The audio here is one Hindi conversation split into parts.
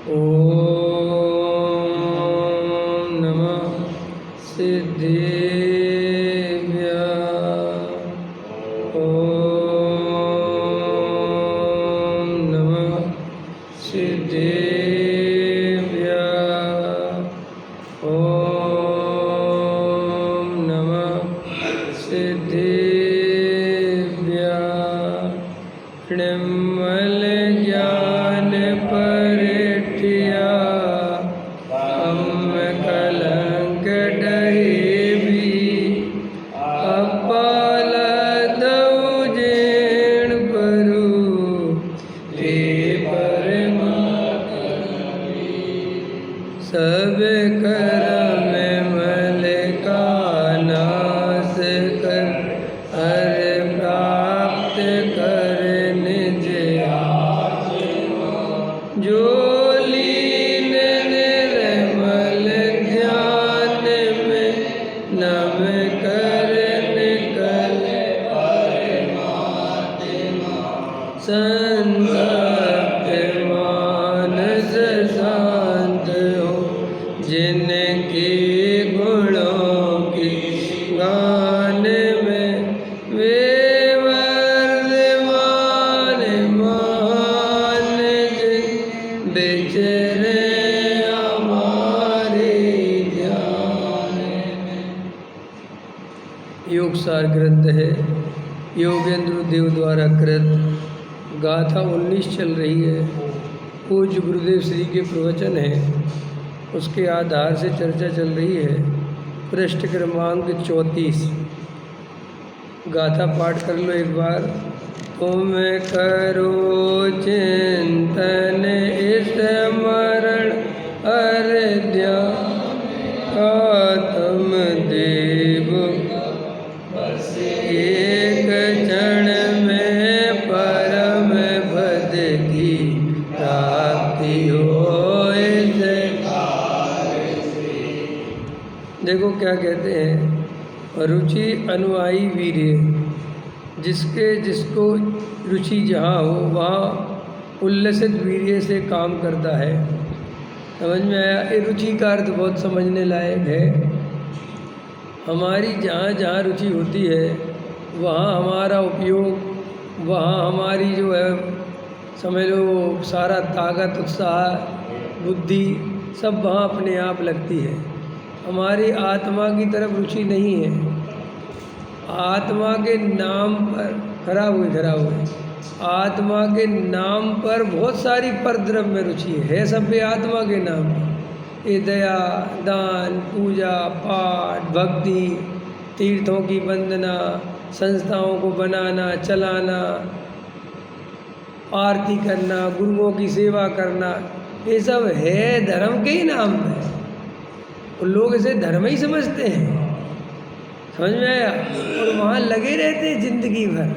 ओम नमः सिद्धेभ्यः। ओम नमः सिद्धेभ्यः। ओम नमः सिद्धेभ्यः। निर्मल ज्ञान परिठिया हम कलंक डहेबी। अपाल दौजेण परु ते परमात्मी। सब कर्म मल का नाश कर हर प्राप्त कर निज आत्मा। जो लीन निर्मल ध्यान में नम कर निकल परमात्मा। संतप्त मानस शांत हो जिनके गुणों की गान में वे वर्धमान मान जिन विचरे हमारे ध्यान में। योग सार ग्रंथ है योगेंद्र देव द्वारा कृत। गाथा 19 चल रही है। पूज्य गुरुदेव श्री के प्रवचन है, उसके आधार से चर्चा चल रही है। पृष्ठ क्रमांक 34। गाथा पाठ कर लो एक बार। तुम करो चिंतन स्मरण हर ध्यान आत्म देव। एक क्षण में परम पद की प्राप्ति हो। देखो क्या कहते हैं, रुचि अनुयायी वीर्य। जिसको रुचि जहाँ हो वहाँ उल्लसित वीर्य से काम करता है। समझ में आया? ये रुचि का अर्थ बहुत समझने लायक है। हमारी जहाँ जहाँ रुचि होती है वहाँ हमारा उपयोग, वहाँ हमारी जो है समझ लो सारा ताकत उत्साह बुद्धि सब वहाँ अपने आप लगती है। हमारी आत्मा की तरफ रुचि नहीं है। आत्मा के नाम पर खराब हुई आत्मा के नाम पर बहुत सारी परद्रव्य रुचि है सब भी आत्मा के नाम पर। ये दया दान पूजा पाठ भक्ति तीर्थों की वंदना संस्थाओं को बनाना चलाना आरती करना गुरुओं की सेवा करना ये सब है धर्म के ही नाम पे। और लोग इसे धर्म ही समझते हैं। समझ में आया? और वहाँ लगे रहते हैं जिंदगी भर।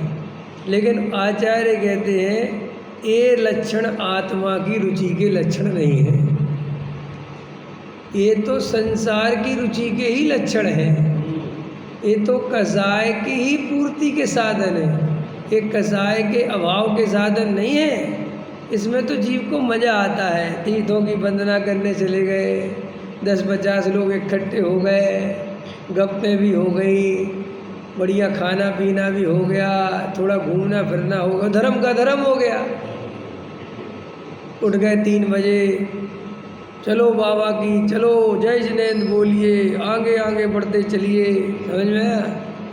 लेकिन आचार्य कहते हैं ये लक्षण आत्मा की रुचि के लक्षण नहीं है। ये तो संसार की रुचि के ही लक्षण हैं। ये तो कसाय की ही पूर्ति के साधन है। ये कसाय के अभाव के साधन नहीं है। इसमें तो जीव को मज़ा आता है। तीर्थों की वंदना करने चले गए, 10-50 लोग इकट्ठे हो गए, गप्पे भी हो गई, बढ़िया खाना पीना भी हो गया, थोड़ा घूमना फिरना हो गया, धर्म का धर्म हो गया। उठ गए 3 बजे, चलो बाबा की, चलो जय जिनेंद्र बोलिए, आगे आगे बढ़ते चलिए। समझ में आया?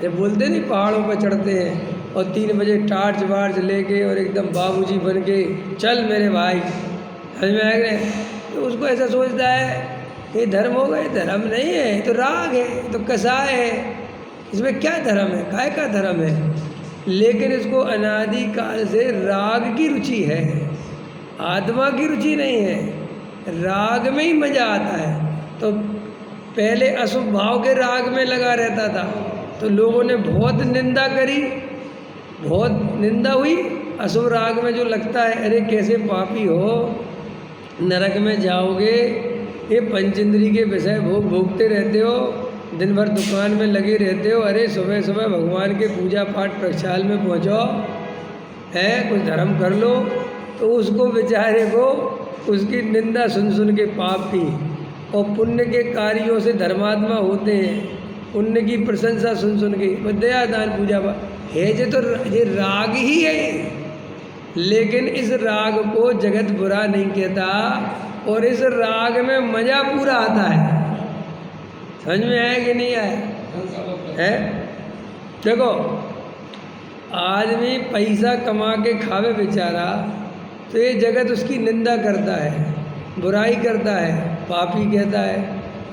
ये बोलते नहीं पहाड़ों पर चढ़ते हैं और 3 बजे टार्च वार्च लेके और एकदम बाबूजी बन के चल मेरे भाई। समझ में आया? तो उसको ऐसा सोचता है ये धर्म हो गए। धर्म नहीं है, ये तो राग है, ये तो कसाय है। इसमें क्या धर्म है? काय का धर्म है? लेकिन इसको अनादिकाल से राग की रुचि है, आत्मा की रुचि नहीं है। राग में ही मज़ा आता है। तो पहले अशुभ भाव के राग में लगा रहता था तो लोगों ने बहुत निंदा करी, बहुत निंदा हुई। अशुभ राग में जो लगता है अरे कैसे पापी हो, नरक में जाओगे, ये पंचेंद्री के विषय भोग भोगते रहते हो, दिन भर दुकान में लगे रहते हो, अरे सुबह सुबह भगवान के पूजा पाठ प्रक्षाल में पहुँचो है, कुछ धर्म कर लो। तो उसको बेचारे को उसकी निंदा सुन सुन के पापी और पुण्य के कार्यों से धर्मात्मा होते हैं, पुण्य की प्रशंसा सुन सुन के दया दान पूजा है जे, तो ये राग ही है। लेकिन इस राग को जगत बुरा नहीं कहता और इस राग में मजा पूरा आता है। समझ में आया कि नहीं आया है? देखो, आदमी पैसा कमा के खावे बेचारा, तो ये जगत उसकी निंदा करता है, बुराई करता है, पापी कहता है।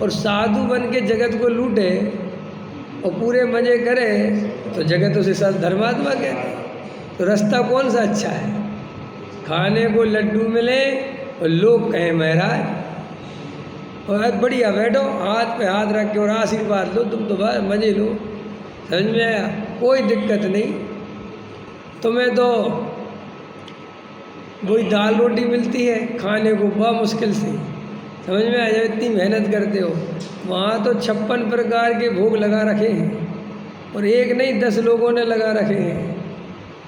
और साधु बन के जगत को लूटे और पूरे मजे करे तो जगत उसे सब धर्मात्मा कहते हैं। तो रास्ता कौन सा अच्छा है? खाने को लड्डू मिले और लोग कहें महाराज और बढ़िया बैठो, हाथ पे हाथ रख के और आशीर्वाद लो, तुम तो बस मजे लो। समझ में आया? कोई दिक्कत नहीं। तुम्हें तो वही दाल रोटी मिलती है खाने को बहुत मुश्किल से। समझ में आया? जब इतनी मेहनत करते हो, वहाँ तो 56 प्रकार के भोग लगा रखे हैं और एक नहीं 10 लोगों ने लगा रखे हैं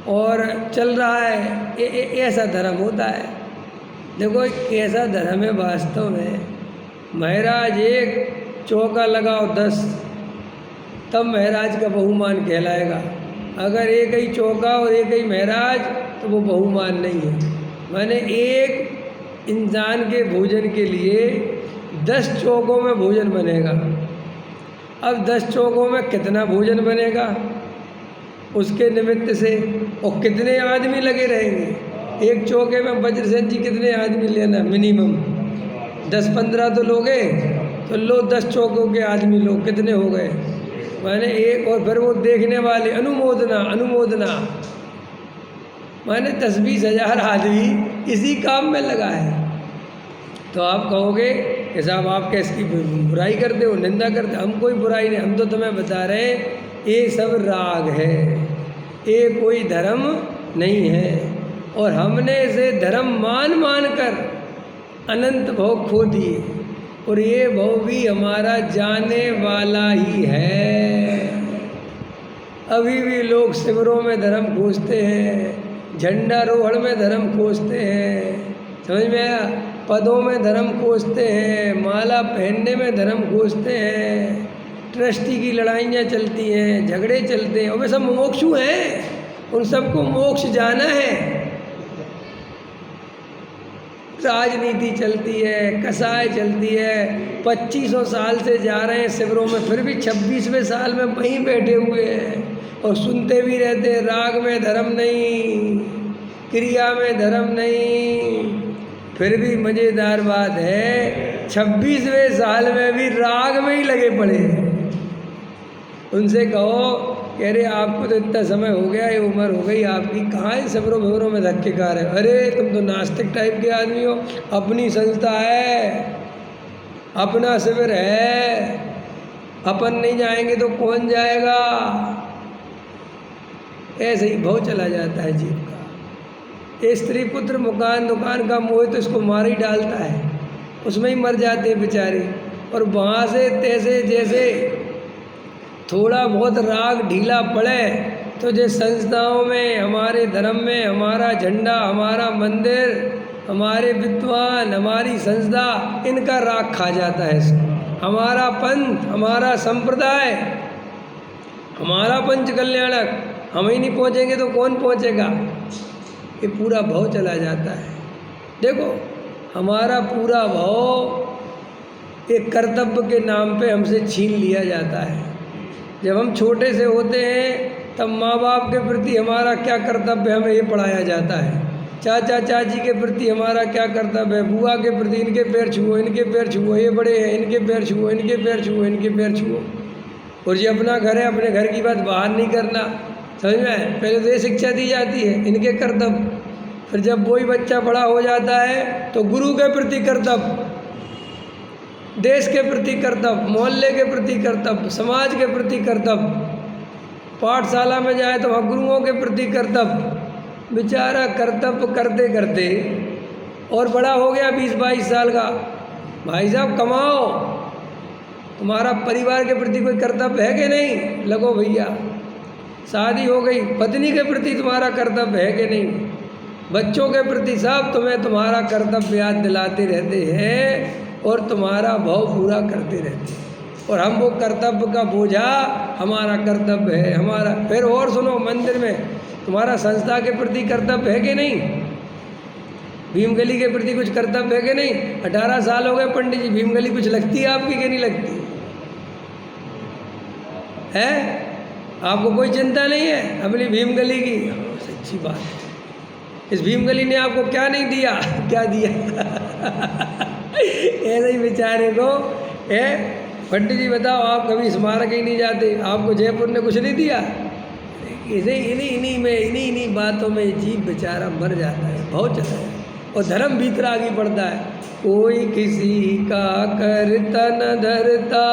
और चल रहा है। ऐसा धर्म होता है। देखो कैसा धर्म है वास्तव में। महाराज एक चौका लगाओ 10, तब महाराज का बहुमान कहलाएगा। अगर एक ही चौका और एक ही महाराज तो वो बहुमान नहीं है। माने एक इंसान के भोजन के लिए 10 चौकों में भोजन बनेगा। अब 10 चौकों में कितना भोजन बनेगा उसके निमित्त से, और कितने आदमी लगे रहेंगे। एक चौके में वज्रसेन जी कितने आदमी लेना, मिनिमम 10-15 तो लोगे, तो लो 10 चौकों के आदमी लोग कितने हो गए। माने एक, और फिर वो देखने वाले अनुमोदना माने 10-20 हज़ार आदमी इसी काम में लगा है। तो आप कहोगे कि साहब आप कैसी बुराई करते हो, निंदा करते हो। हम कोई बुराई नहीं, हम तो तुम्हें बता रहे हैं ये सब राग है, ये कोई धर्म नहीं है। और हमने इसे धर्म मान कर अनंत भोग खो दिए और ये भव भी हमारा जाने वाला ही है। अभी भी लोग शिविरों में धर्म खोजते हैं, झंडारोहण में धर्म खोजते हैं, समझ में आया, पदों में धर्म खोजते हैं, माला पहनने में धर्म खोजते हैं, ट्रस्टी की लड़ाइयाँ चलती हैं, झगड़े चलते हैं। और वे सब मोक्षु हैं, उन सबको मोक्ष जाना है। राजनीति चलती है, कसाई चलती है, 2500 साल से जा रहे हैं शिविरों में, फिर भी 26वें साल में वहीं बैठे हुए हैं और सुनते भी रहते हैं राग में धर्म नहीं, क्रिया में धर्म नहीं। फिर भी मज़ेदार बात है 26वें साल में भी राग में ही लगे पड़े हैं। उनसे कहो कह रहे आपको तो इतना समय हो गया, ये उम्र हो गई आपकी, कहाँ इन शिविरों विवरों में धक्के खा रहे हो। अरे तुम तो नास्तिक टाइप के आदमी हो, अपनी संस्था है, अपना शिविर है, अपन नहीं जाएंगे तो कौन जाएगा। ऐसे ही भाव चला जाता है जीव का। ये स्त्री पुत्र मकान दुकान का मोह तो इसको मार ही डालता है, उसमें ही मर जाते हैं बेचारे। और वहाँ से तैसे जैसे थोड़ा बहुत राग ढीला पड़े तो जिस संस्थाओं में, हमारे धर्म में हमारा झंडा, हमारा मंदिर, हमारे विद्वान, हमारी संस्था, इनका राग खा जाता है इसको। हमारा पंथ, हमारा संप्रदाय, हमारा पंच कल्याणक, हम ही नहीं पहुँचेंगे तो कौन पहुँचेगा। ये पूरा भाव चला जाता है। देखो हमारा पूरा भाव एक कर्तव्य के नाम पे हमसे छीन लिया जाता है। जब हम छोटे से होते हैं तब माँ बाप के प्रति हमारा क्या कर्तव्य हमें ये पढ़ाया जाता है। चाचा चाची के प्रति हमारा क्या कर्तव्य है, बुआ के प्रति इनके पैर छुओ, इनके पैर छुओ, ये बड़े हैं इनके पैर छुओ, इनके पैर छुओ, इनके पैर छुओ। और ये अपना घर है, अपने घर की बात बाहर नहीं करना। समझ में? पहले तो ये शिक्षा दी जाती है, इनके कर्तव्य। फिर जब वही बच्चा बड़ा हो जाता है तो गुरु के प्रति कर्तव्य, देश के प्रति कर्तव्य, मोहल्ले के प्रति कर्तव्य, समाज के प्रति कर्तव्य, पाठशाला में जाए तो वहाँ गुरुओं के प्रति कर्तव्य। बेचारा कर्तव्य करते करते और बड़ा हो गया 20-22 साल का। भाई साहब कमाओ, तुम्हारा परिवार के प्रति कोई कर्तव्य है कि नहीं? लगो भैया। शादी हो गई, पत्नी के प्रति तुम्हारा कर्तव्य है कि नहीं? बच्चों के प्रति सब तुम्हें तुम्हारा कर्तव्य याद दिलाते रहते हैं और तुम्हारा भाव पूरा करते रहते हैं, और हम वो कर्तव्य का बोझा हमारा कर्तव्य है हमारा। फिर और सुनो, मंदिर में तुम्हारा संस्था के प्रति कर्तव्य है कि नहीं? भीमगली के प्रति कुछ कर्तव्य है कि नहीं? 18 साल हो गए पंडित जी, भीमगली कुछ लगती है आपकी कि नहीं लगती है? आपको कोई चिंता नहीं है अपनी भीमगली की? सच्ची बात है। इस भीमगली ने आपको क्या नहीं दिया? क्या दिया? ऐसे ही बेचारे को है। पंडित जी बताओ, आप कभी स्मारक ही नहीं जाते, आपको जयपुर ने कुछ नहीं दिया? इन्हीं बातों में जीव बेचारा मर जाता है, बहुत जाता है, और धर्म भीतर आगे बढ़ता है। कोई किसी का करता न धरता,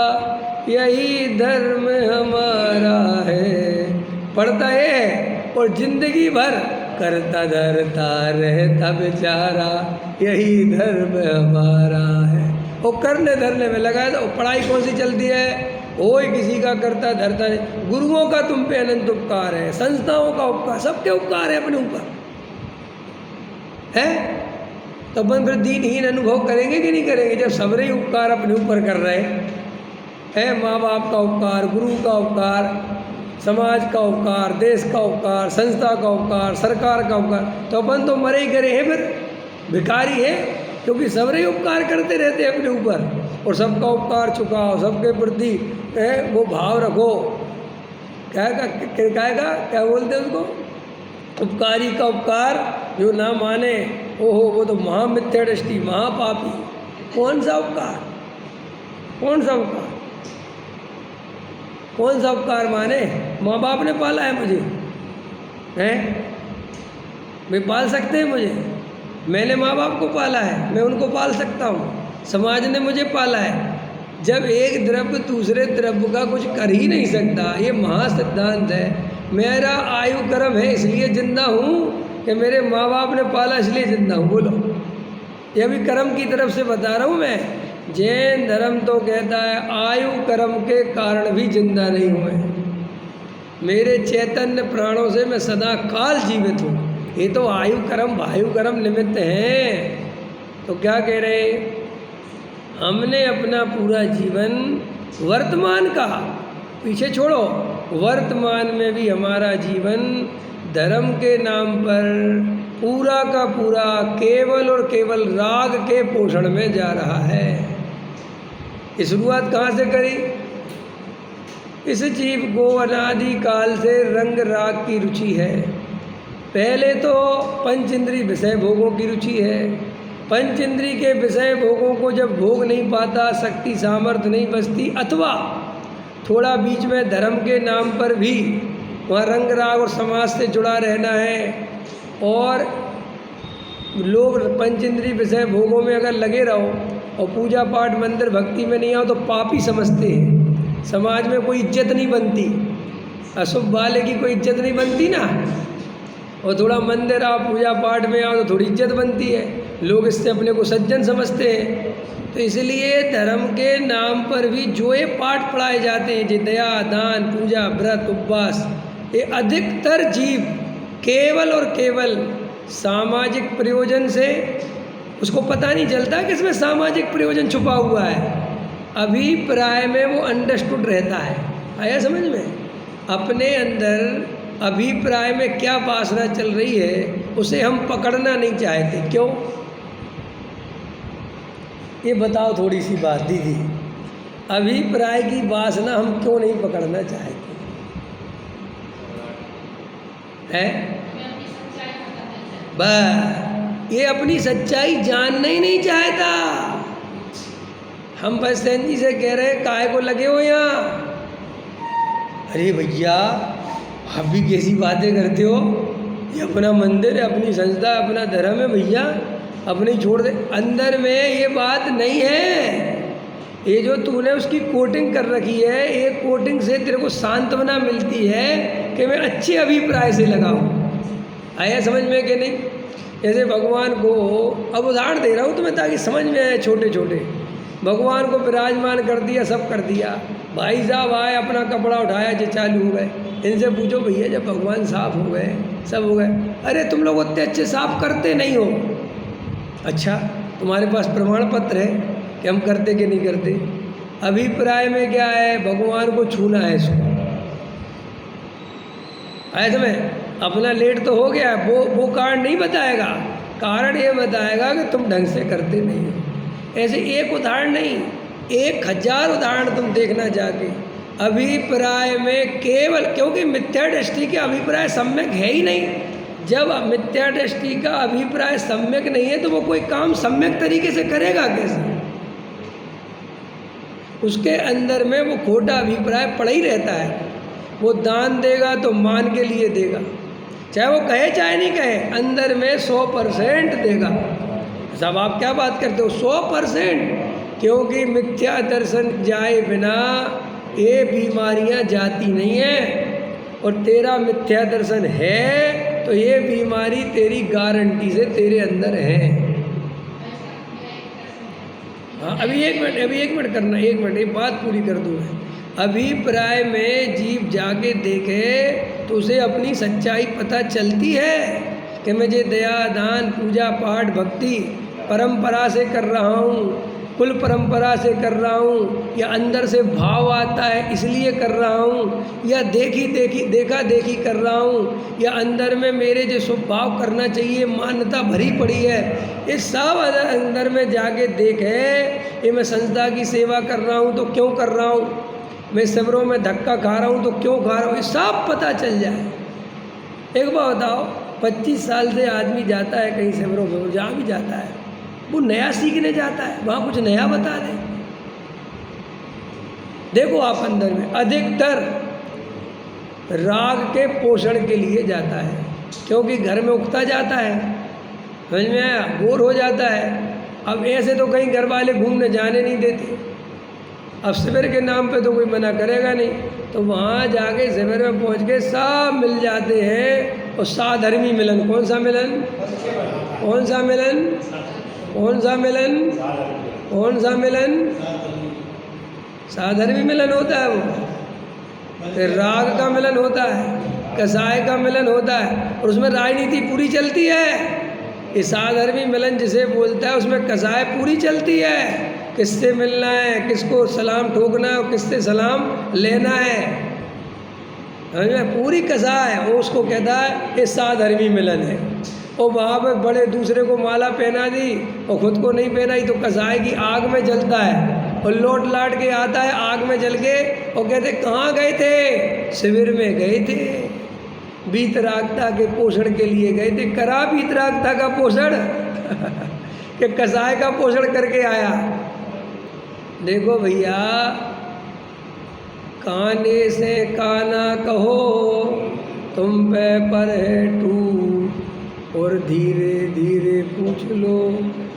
यही धर्म हमारा है। पढ़ता है और जिंदगी भर करता धरता रहता बेचारा, यही धर्म हमारा है। वो करने धरने में लगा है। तो पढ़ाई कौन सी चलती है? कोई किसी का करता धरता नहीं। गुरुओं का तुम पे अनंत उपकार है, संस्थाओं का उपकार, सबके उपकार है अपने ऊपर है। तो अपन फिर दीनहीन अनुभव करेंगे कि नहीं करेंगे जब सबरे ही उपकार अपने ऊपर कर रहे हैं? माँ बाप का उपकार, गुरु का उपकार, समाज का उपकार, देश का उपकार, संस्था का उपकार, सरकार का उपकार, तो अपन तो मरे ही करे हैं, फिर भिखारी है, क्योंकि सबरे उपकार करते रहते हैं अपने ऊपर। और सबका उपकार चुकाओ, सबके प्रति वो भाव रखो। क्या बोलते हैं उसको? उपकारी का उपकार जो ना माने, ओहो वो तो महामिथ्या दृष्टि, महापापी। कौन सा उपकार? कौन सा उपकार? कौन सा उपकार माने? माँ बाप ने पाला है मुझे, हैं? वे पाल सकते हैं मुझे? मैंने माँ बाप को पाला है, मैं उनको पाल सकता हूँ। समाज ने मुझे पाला है। जब एक द्रव्य दूसरे द्रव्य का कुछ कर ही नहीं सकता, ये महासिद्धांत है। मेरा आयु कर्म है इसलिए जिंदा हूँ कि मेरे माँ बाप ने पाला इसलिए जिंदा हूँ? बोलो, ये भी कर्म की तरफ से बता रहा हूँ मैं। जैन धर्म तो कहता है आयु कर्म के कारण भी जिंदा नहीं हुए, मेरे चैतन्य प्राणों से मैं सदा काल जीवित हूँ। ये तो आयु कर्म वायु कर्म निमित्त हैं। तो क्या कह रहे? हमने अपना पूरा जीवन वर्तमान का पीछे छोड़ो, वर्तमान में भी हमारा जीवन धर्म के नाम पर पूरा का पूरा केवल और केवल राग के पोषण में जा रहा है। ये शुरुआत कहाँ से करी? इस जीव को अनादि काल से रंग राग की रुचि है। पहले तो पंच इंद्रिय विषय भोगों की रुचि है। पंच इंद्रिय के विषय भोगों को जब भोग नहीं पाता, शक्ति सामर्थ्य नहीं बचती, अथवा थोड़ा बीच में धर्म के नाम पर भी वहाँ रंग राग और समाज से जुड़ा रहना है, और लोग पंच इंद्रिय विषय भोगों में अगर लगे रहो और पूजा पाठ मंदिर भक्ति में नहीं आओ तो पापी समझते हैं। समाज में कोई इज्जत नहीं बनती, अशुभ वाले की कोई इज्जत नहीं बनती ना। और थोड़ा मंदिर आओ, पूजा पाठ में आओ तो थोड़ी इज्जत बनती है, लोग इससे अपने को सज्जन समझते हैं। तो इसलिए धर्म के नाम पर भी जो ये पाठ पढ़ाए जाते हैं, जो दया, दान, पूजा, व्रत, उपवास, ये अधिकतर जीव केवल और केवल सामाजिक प्रयोजन से, उसको पता नहीं चलता कि इसमें सामाजिक प्रयोजन छुपा हुआ है। अभिप्राय में वो अंडरस्टूड रहता है। आया समझ में? अपने अंदर अभिप्राय में क्या वासना चल रही है उसे हम पकड़ना नहीं चाहते। क्यों? ये बताओ थोड़ी सी बात दीदी, अभिप्राय की वासना हम क्यों नहीं पकड़ना चाहते हैं? बस ये अपनी सच्चाई जानना ही नहीं चाहता। हम बस सेन जी से कह रहे काहे को लगे हो यहाँ? अरे भैया आप भी कैसी बातें करते हो, ये अपना मंदिर है, अपनी संस्था, अपना धर्म है भैया, अपनी छोड़ दे। अंदर में ये बात नहीं है। ये जो तूने उसकी कोटिंग कर रखी है, ये कोटिंग से तेरे को सांत्वना मिलती है कि मैं अच्छे अभिप्राय से लगाऊं। आया समझ में कि नहीं? जैसे भगवान को, अब उदाहरण दे रहा हूँ तुम्हें ताकि समझ में आए। छोटे छोटे भगवान को विराजमान कर दिया, सब कर दिया, भाई साहब आए, अपना कपड़ा उठाया, जो चालू हो गए, इनसे पूछो भैया जब भगवान साफ हो गए, सब हो गए, अरे तुम लोग उतने अच्छे साफ करते नहीं हो। अच्छा, तुम्हारे पास प्रमाण पत्र है कि हम करते कि नहीं करते? अभिप्राय में क्या है? भगवान को छूना है इसको। आए समय अपना लेट तो हो गया, वो कारण नहीं बताएगा, कारण ये बताएगा कि तुम ढंग से करते नहीं हो। ऐसे एक उदाहरण नहीं, 1000 उदाहरण तुम देखना जाके। अभिप्राय में केवल, क्योंकि मिथ्या दृष्टि के अभिप्राय सम्यक है ही नहीं। जब मिथ्या दृष्टि का अभिप्राय सम्यक नहीं है तो वो कोई काम सम्यक तरीके से करेगा कैसे? उसके अंदर में वो खोटा अभिप्राय पड़ा ही रहता है। वो दान देगा तो मान के लिए देगा, चाहे वो कहे चाहे नहीं कहे, अंदर में 100% देगा। सब आप क्या बात करते हो? 100%, क्योंकि मिथ्या दर्शन जाए बिना ये बीमारियां जाती नहीं है। और तेरा मिथ्या दर्शन है तो ये बीमारी तेरी गारंटी से तेरे अंदर है। हाँ, अभी एक मिनट करना, 1 मिनट, ये बात पूरी कर दूँ मैं। अभिप्राय में जीव जाके देखे तो उसे अपनी सच्चाई पता चलती है कि मैं ये दया दान पूजा पाठ भक्ति परंपरा से कर रहा हूँ, कुल परंपरा से कर रहा हूँ, या अंदर से भाव आता है इसलिए कर रहा हूँ, या देखा देखी कर रहा हूँ, या अंदर में मेरे जो स्वभाव करना चाहिए मान्यता भरी पड़ी है। ये सब अंदर में जाके देखे, ये मैं संस्था की सेवा कर रहा हूँ तो क्यों कर रहा हूँ, मैं शिविरों में धक्का खा रहा हूँ तो क्यों खा रहा हूँ, ये सब पता चल जाए। एक बात बताओ, 25 साल से आदमी जाता है कहीं शिविरों में, जहाँ भी जाता है वो नया सीखने जाता है, वहाँ कुछ नया बता दे। देखो आप अंदर में अधिकतर राग के पोषण के लिए जाता है, क्योंकि घर में उगता जाता है, समझ में आया, बोर हो जाता है। अब ऐसे तो कहीं घर वाले घूमने जाने नहीं देते, अब शिविर के नाम पे तो कोई मना करेगा नहीं, तो वहाँ जाके शिविर में पहुँच के सब मिल जाते हैं। और साधर्मी मिलन, कौन सा मिलन? कौन सा मिलन? कौन सा मिलन? कौन सा मिलन? साधर्मी मिलन होता है वो। फिर राग का मिलन होता है, कसाय का मिलन होता है, और उसमें राजनीति पूरी चलती है। ये साधर्मी मिलन जिसे बोलता है उसमें कसाय पूरी चलती है, किससे मिलना है, किसको सलाम ठोकना है और किससे सलाम लेना है, पूरी कसाय है। वो उसको कहता है ये साधर्मी मिलन है। और वहाँ पे बड़े दूसरे को माला पहना दी और खुद को नहीं पहनाई तो कसाय की आग में जलता है, और लौट लाट के आता है आग में जल के, और कहते कहाँ गए थे? शिविर में गए थे, वीतरागता के पोषण के लिए गए थे। करा वीतरागता का पोषण कि कसाय का पोषण करके आया। देखो भैया, काने से काना कहो तुम पे पर है टूट, और धीरे धीरे पूछ लो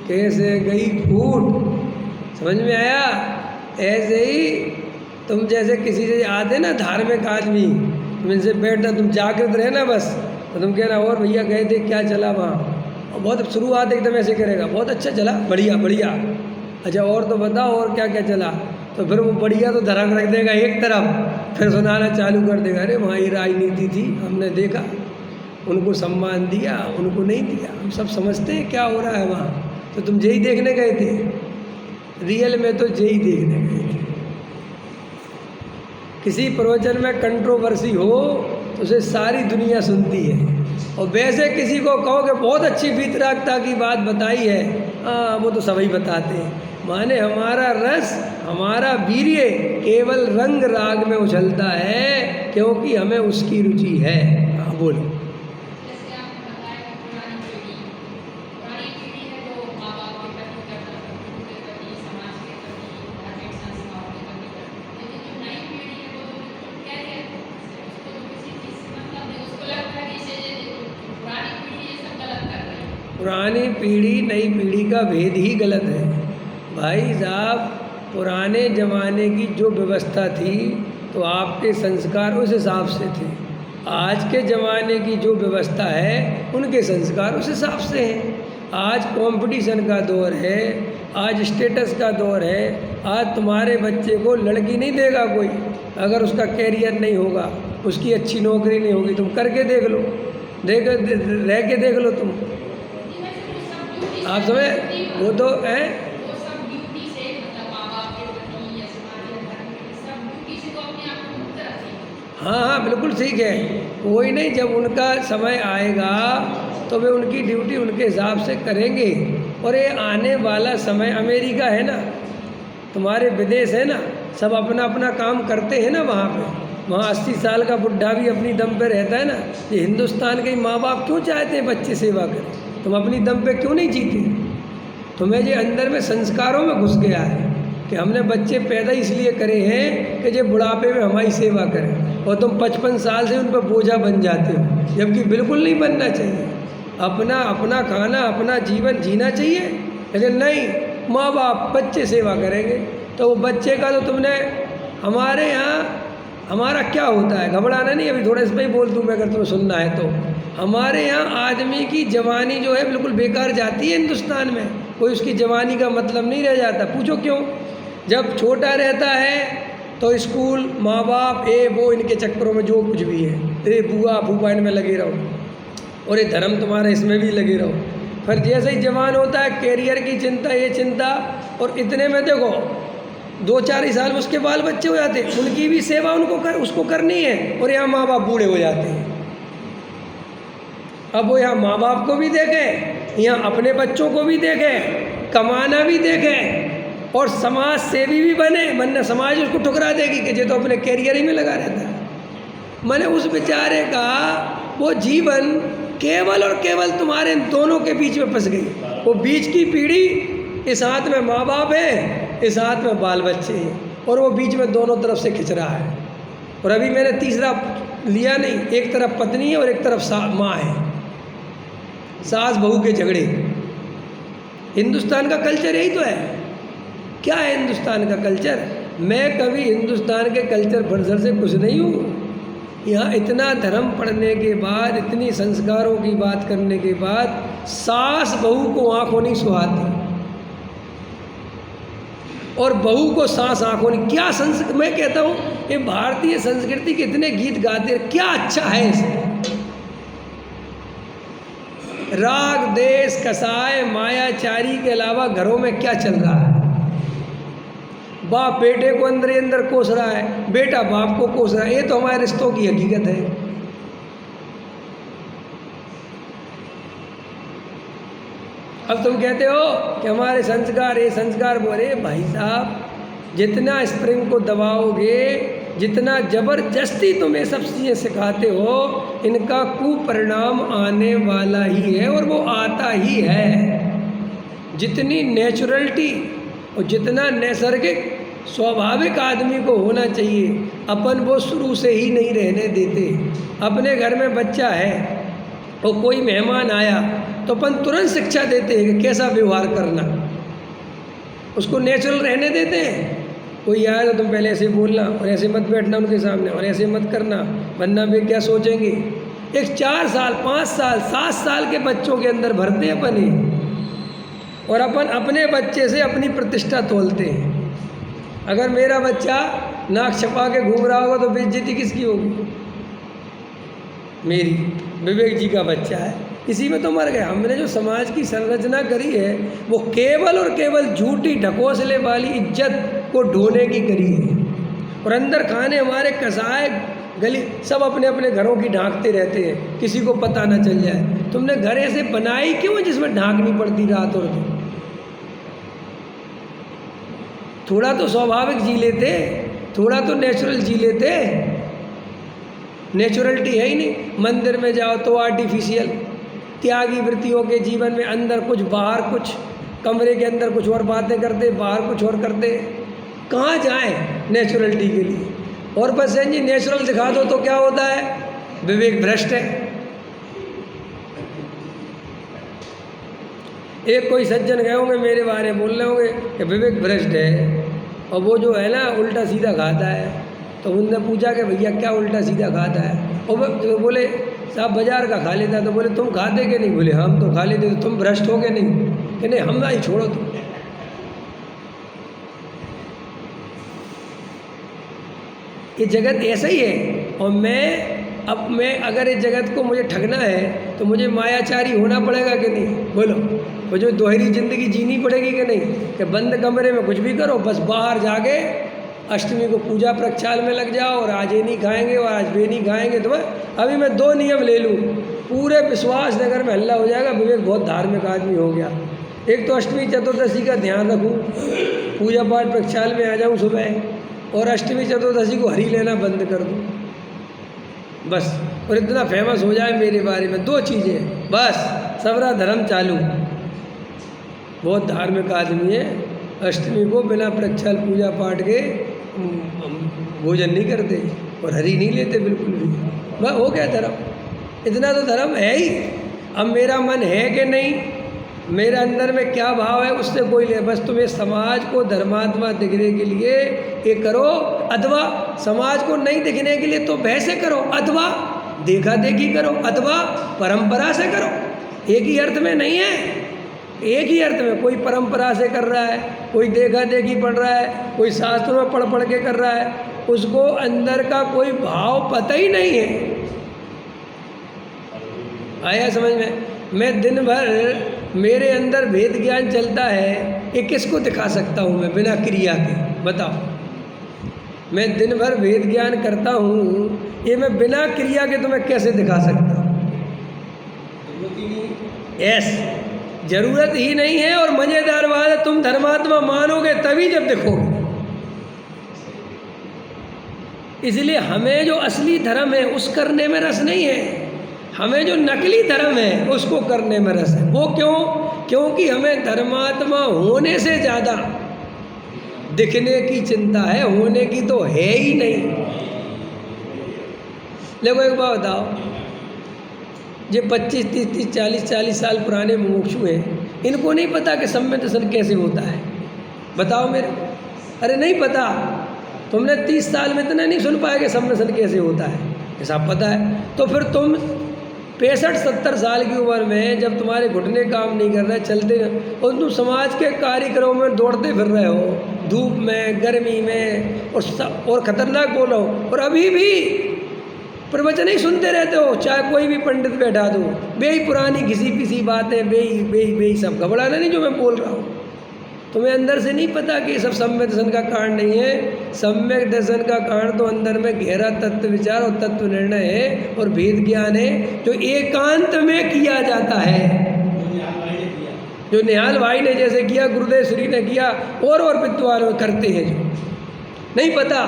कैसे गई फूट। समझ में आया? ऐसे ही तुम जैसे किसी से आते ना धार्मिक आदमी, तुम इनसे बैठना, तुम जागृत रहना बस, तो तुम कहना और भैया गए थे क्या चला वहाँ, और बहुत शुरुआत एकदम ऐसे करेगा, बहुत अच्छा चला, बढ़िया बढ़िया, अच्छा और तो बताओ और क्या क्या चला, तो फिर वो बढ़िया तो धरम रख देगा एक तरफ, फिर सुनाना चालू कर देगा, अरे वहाँ ये राजनीति थी, हमने देखा, उनको सम्मान दिया, उनको नहीं दिया, हम सब समझते हैं क्या हो रहा है वहाँ। तो तुम यही देखने गए थे, रियल में तो यही देखने गए थे। किसी प्रवचन में कंट्रोवर्सी हो तो उसे सारी दुनिया सुनती है, और वैसे किसी को कहो कि बहुत अच्छी वीतरागता की बात बताई है, हाँ वो तो सभी बताते हैं। माने हमारा रस, हमारा वीर्य केवल रंग राग में उछलता है, क्योंकि हमें उसकी रुचि है। हाँ बोलो। पुरानी पीढ़ी नई पीढ़ी का भेद ही गलत है भाई साहब। पुराने ज़माने की जो व्यवस्था थी तो आपके संस्कार उस हिसाब से थे, आज के ज़माने की जो व्यवस्था है उनके संस्कार उस हिसाब से हैं। आज कंपटीशन का दौर है, आज स्टेटस का दौर है। आज तुम्हारे बच्चे को लड़की नहीं देगा कोई अगर उसका कैरियर नहीं होगा, उसकी अच्छी नौकरी नहीं होगी, तुम करके देख लो, रह के देख लो तुम। आप समझे? वो तो है। हाँ हाँ बिल्कुल ठीक है। कोई नहीं, जब उनका समय आएगा तो वे उनकी ड्यूटी उनके हिसाब से करेंगे। और ये आने वाला समय, अमेरिका है ना, तुम्हारे विदेश है ना, सब अपना अपना काम करते हैं ना वहाँ पे। वहाँ 80 साल का बुढ़ा भी अपनी दम पे रहता है ना। ये हिंदुस्तान के माँ बाप क्यों चाहते हैं बच्चे सेवा करें? तुम अपनी दम पे क्यों नहीं जीते? तुम्हें ये अंदर में संस्कारों में घुस गया है कि हमने बच्चे पैदा इसलिए करे हैं कि ये बुढ़ापे में हमारी सेवा करें, और तुम 55 साल से उन पर बोझा बन जाते हो, जबकि बिल्कुल नहीं बनना चाहिए। अपना अपना खाना, अपना जीवन जीना चाहिए। लेकिन नहीं, माँ बाप बच्चे सेवा करेंगे। तो वो बच्चे का तो तुमने, हमारे यहाँ हमारा क्या होता है, घबराना नहीं, अभी थोड़ा इसमें ही बोल दूँ मैं अगर तुम्हें सुनना है तो। हमारे यहाँ आदमी की जवानी जो है बिल्कुल बेकार जाती है हिंदुस्तान में। कोई उसकी जवानी का मतलब नहीं रह जाता। पूछो क्यों? जब छोटा रहता है तो स्कूल, माँ बाप, वो इनके चक्करों में जो कुछ भी है, बुआ फूफा इनमें लगे रहो, और ये धर्म तुम्हारा इसमें भी लगे रहो। फिर जैसे ही जवान होता है, कैरियर की चिंता, ये चिंता, और इतने में देखो 2-4 ही साल में उसके बाल बच्चे हो जाते हैं, उनकी भी सेवा उसको करनी है, और यहाँ माँ बाप बूढ़े हो जाते हैं। अब वो यहाँ माँ बाप को भी देखें, यहाँ अपने बच्चों को भी देखें, कमाना भी देखें, और समाज सेवी भी बनना समाज उसको ठुकरा देगी कि ये तो अपने कैरियर ही में लगा रहता है। मैंने उस बेचारे का वो जीवन केवल और केवल तुम्हारे दोनों के बीच में फंस गई। वो बीच की पीढ़ी, इस हाथ में माँ बाप है, इस हाथ में बाल बच्चे हैं, और वो बीच में दोनों तरफ से खिंच रहा है। और अभी मैंने तीसरा लिया नहीं, एक तरफ पत्नी है और एक तरफ माँ है, सास बहू के झगड़े। हिंदुस्तान का कल्चर यही तो है। क्या है हिंदुस्तान का कल्चर? मैं कभी हिंदुस्तान के कल्चर फल्चर से कुछ नहीं हूँ। यहाँ इतना धर्म पढ़ने के बाद, इतनी संस्कारों की बात करने के बाद, सास बहू को आंखों नहीं सुहाती, और बहू को सास आंखों नहीं। क्या मैं कहता हूँ ये भारतीय संस्कृति के इतने गीत गाते हैं, क्या अच्छा है इसमें? राग देश कसाय मायाचारी के अलावा घरों में क्या चल रहा है? बाप बेटे को अंदर ही अंदर कोस रहा है, बेटा बाप को कोस रहा है। ये तो हमारे रिश्तों की हकीकत है। अब तुम कहते हो कि हमारे संस्कार, ये संस्कार, बोले भाई साहब, जितना स्प्रिंग को दबाओगे, जितना जबरदस्ती तुम ये सब चीज़ें सिखाते हो, इनका कुपरिणाम आने वाला ही है, और वो आता ही है। जितनी नेचुरलिटी और जितना नैसर्गिक स्वाभाविक आदमी को होना चाहिए, अपन वो शुरू से ही नहीं रहने देते। अपने घर में बच्चा है और कोई मेहमान आया तो अपन तुरंत शिक्षा देते हैं कि कैसा व्यवहार करना, उसको नेचुरल रहने देते हैं। कोई आया तो तुम पहले ऐसे बोलना, और ऐसे मत बैठना उनके सामने, और ऐसे मत करना, वरना वे क्या सोचेंगे। एक 4 साल 5 साल 7 साल के बच्चों के अंदर भरते हैं अपने, और अपन अपने बच्चे से अपनी प्रतिष्ठा तोलते हैं। अगर मेरा बच्चा नाक छपा के घूम रहा होगा तो बेइज्जती किसकी होगी? मेरी। विवेक जी का बच्चा है, इसी में तो मर गया। हमने जो समाज की संरचना करी है वो केवल और केवल झूठी ढकोसले वाली इज्जत को ढोने की करी है, और अंदर खाने हमारे कसाए गली सब अपने अपने घरों की ढांकते रहते हैं, किसी को पता ना चल जाए। तुमने घर ऐसे बनाई क्यों जिसमें ढांकनी पड़ती रात और दिन? थोड़ा तो स्वाभाविक जी लेते, थोड़ा तो नेचुरल जी लेते। नेचुरलिटी है ही नहीं। मंदिर में जाओ तो आर्टिफिशियल, त्यागी वृत्तियों के जीवन में अंदर कुछ बाहर कुछ, कमरे के अंदर कुछ और बातें करते, बाहर कुछ और करते। कहाँ जाएं नेचुरलिटी के लिए? और बस जी नेचुरल दिखा दो तो क्या होता है? विवेक भ्रष्ट है। एक कोई सज्जन गए होंगे मेरे बारे में बोल रहे होंगे कि विवेक भ्रष्ट है, और वो जो है ना उल्टा सीधा खाता है। तो उनने पूछा कि भैया क्या उल्टा सीधा खाता है? और वो बोले साहब बाजार का खा लेता है। तो बोले तुम खाते कि नहीं? बोले हम तो खा लेते। तो तुम भ्रष्ट हो गए नहीं? कि नहीं हम नहीं, छोड़ो तुम। ये जगत ऐसा ही है। और मैं अगर इस जगत को मुझे ठगना है तो मुझे मायाचारी होना पड़ेगा कि नहीं? बोलो, मुझे दोहरी ज़िंदगी जीनी पड़ेगी कि नहीं? कि बंद कमरे में कुछ भी करो, बस बाहर जाके अष्टमी को पूजा प्रक्षाल में लग जाओ, और आज ये नहीं खाएंगे और आज वे नहीं खाएंगे। तो अभी मैं 2 नियम ले लूँ, पूरे विश्वास नगर में हल्ला हो जाएगा, विवेक बहुत धार्मिक आदमी हो गया। एक तो अष्टमी चतुर्दशी का ध्यान रखूँ, पूजा पाठ प्रक्षाल में आ जाऊँ सुबह, और अष्टमी चतुर्दशी को हरी लेना बंद कर दूँ बस। और इतना फेमस हो जाए मेरे बारे में 2 चीज़ें बस, सबरा धर्म चालू। बहुत धार्मिक आदमी है, अष्टमी को बिना प्रक्षाल पूजा पाठ के भोजन नहीं करते और हरी नहीं लेते बिल्कुल भी। बस हो गया धर्म, इतना तो धर्म है ही। अब मेरा मन है कि नहीं, मेरे अंदर में क्या भाव है, उससे कोई ले। बस तुम्हें समाज को धर्मात्मा दिखने के लिए ये करो, अथवा समाज को नहीं दिखने के लिए तो वैसे करो, अथवा देखा देखी करो, अथवा परंपरा से करो। एक ही अर्थ में नहीं है, एक ही अर्थ में। कोई परंपरा से कर रहा है, कोई देखा देखी पढ़ रहा है, कोई शास्त्रों में पढ़ पढ़ के कर रहा है, उसको अंदर का कोई भाव पता ही नहीं है। आया समझ में? मैं दिन भर मेरे अंदर भेद ज्ञान चलता है, ये किसको दिखा सकता हूँ मैं बिना क्रिया के? बताओ। मैं दिन भर भेद ज्ञान करता हूँ, ये मैं बिना क्रिया के तुम्हें कैसे दिखा सकता हूँ? यस, जरूरत ही नहीं है। और मजेदार बात है, तुम धर्मात्मा मानोगे तभी जब देखोगे। इसलिए हमें जो असली धर्म है उस करने में रस नहीं है, हमें जो नकली धर्म है उसको करने में रस है। वो क्यों? क्योंकि हमें धर्मात्मा होने से ज़्यादा दिखने की चिंता है, होने की तो है ही नहीं। देखो एक बात बताओ, ये 25, 30, 40 साल पुराने मुमुक्षु हैं, इनको नहीं पता कि सम्यक दर्शन कैसे होता है? बताओ मेरे। अरे नहीं पता। तुमने 30 साल में इतना नहीं सुन पाया कि सम्यक दर्शन कैसे होता है, ये सब पता है। तो फिर तुम 65-70 साल की उम्र में जब तुम्हारे घुटने काम नहीं कर रहे, चलते, और तुम समाज के कार्यक्रमों में दौड़ते फिर रहे हो, धूप में, गर्मी में, और खतरनाक बोल रहे हो, और अभी भी प्रवचन ही सुनते रहते हो, चाहे कोई भी पंडित बैठा दो, बेही पुरानी घिसी पिसी बातें, बेही सब। घबराना नहीं जो मैं बोल रहा हूँ। तुम्हें अंदर से नहीं पता कि ये सब सम्यक दर्शन का कारण नहीं है। सम्यक दर्शन का कारण तो अंदर में गहरा तत्व विचार और तत्व निर्णय है, और भेद ज्ञान है जो एकांत में किया जाता है, जो निहाल भाई ने जैसे किया, गुरुदेव श्री ने किया, और विद्वान करते हैं। जो नहीं पता,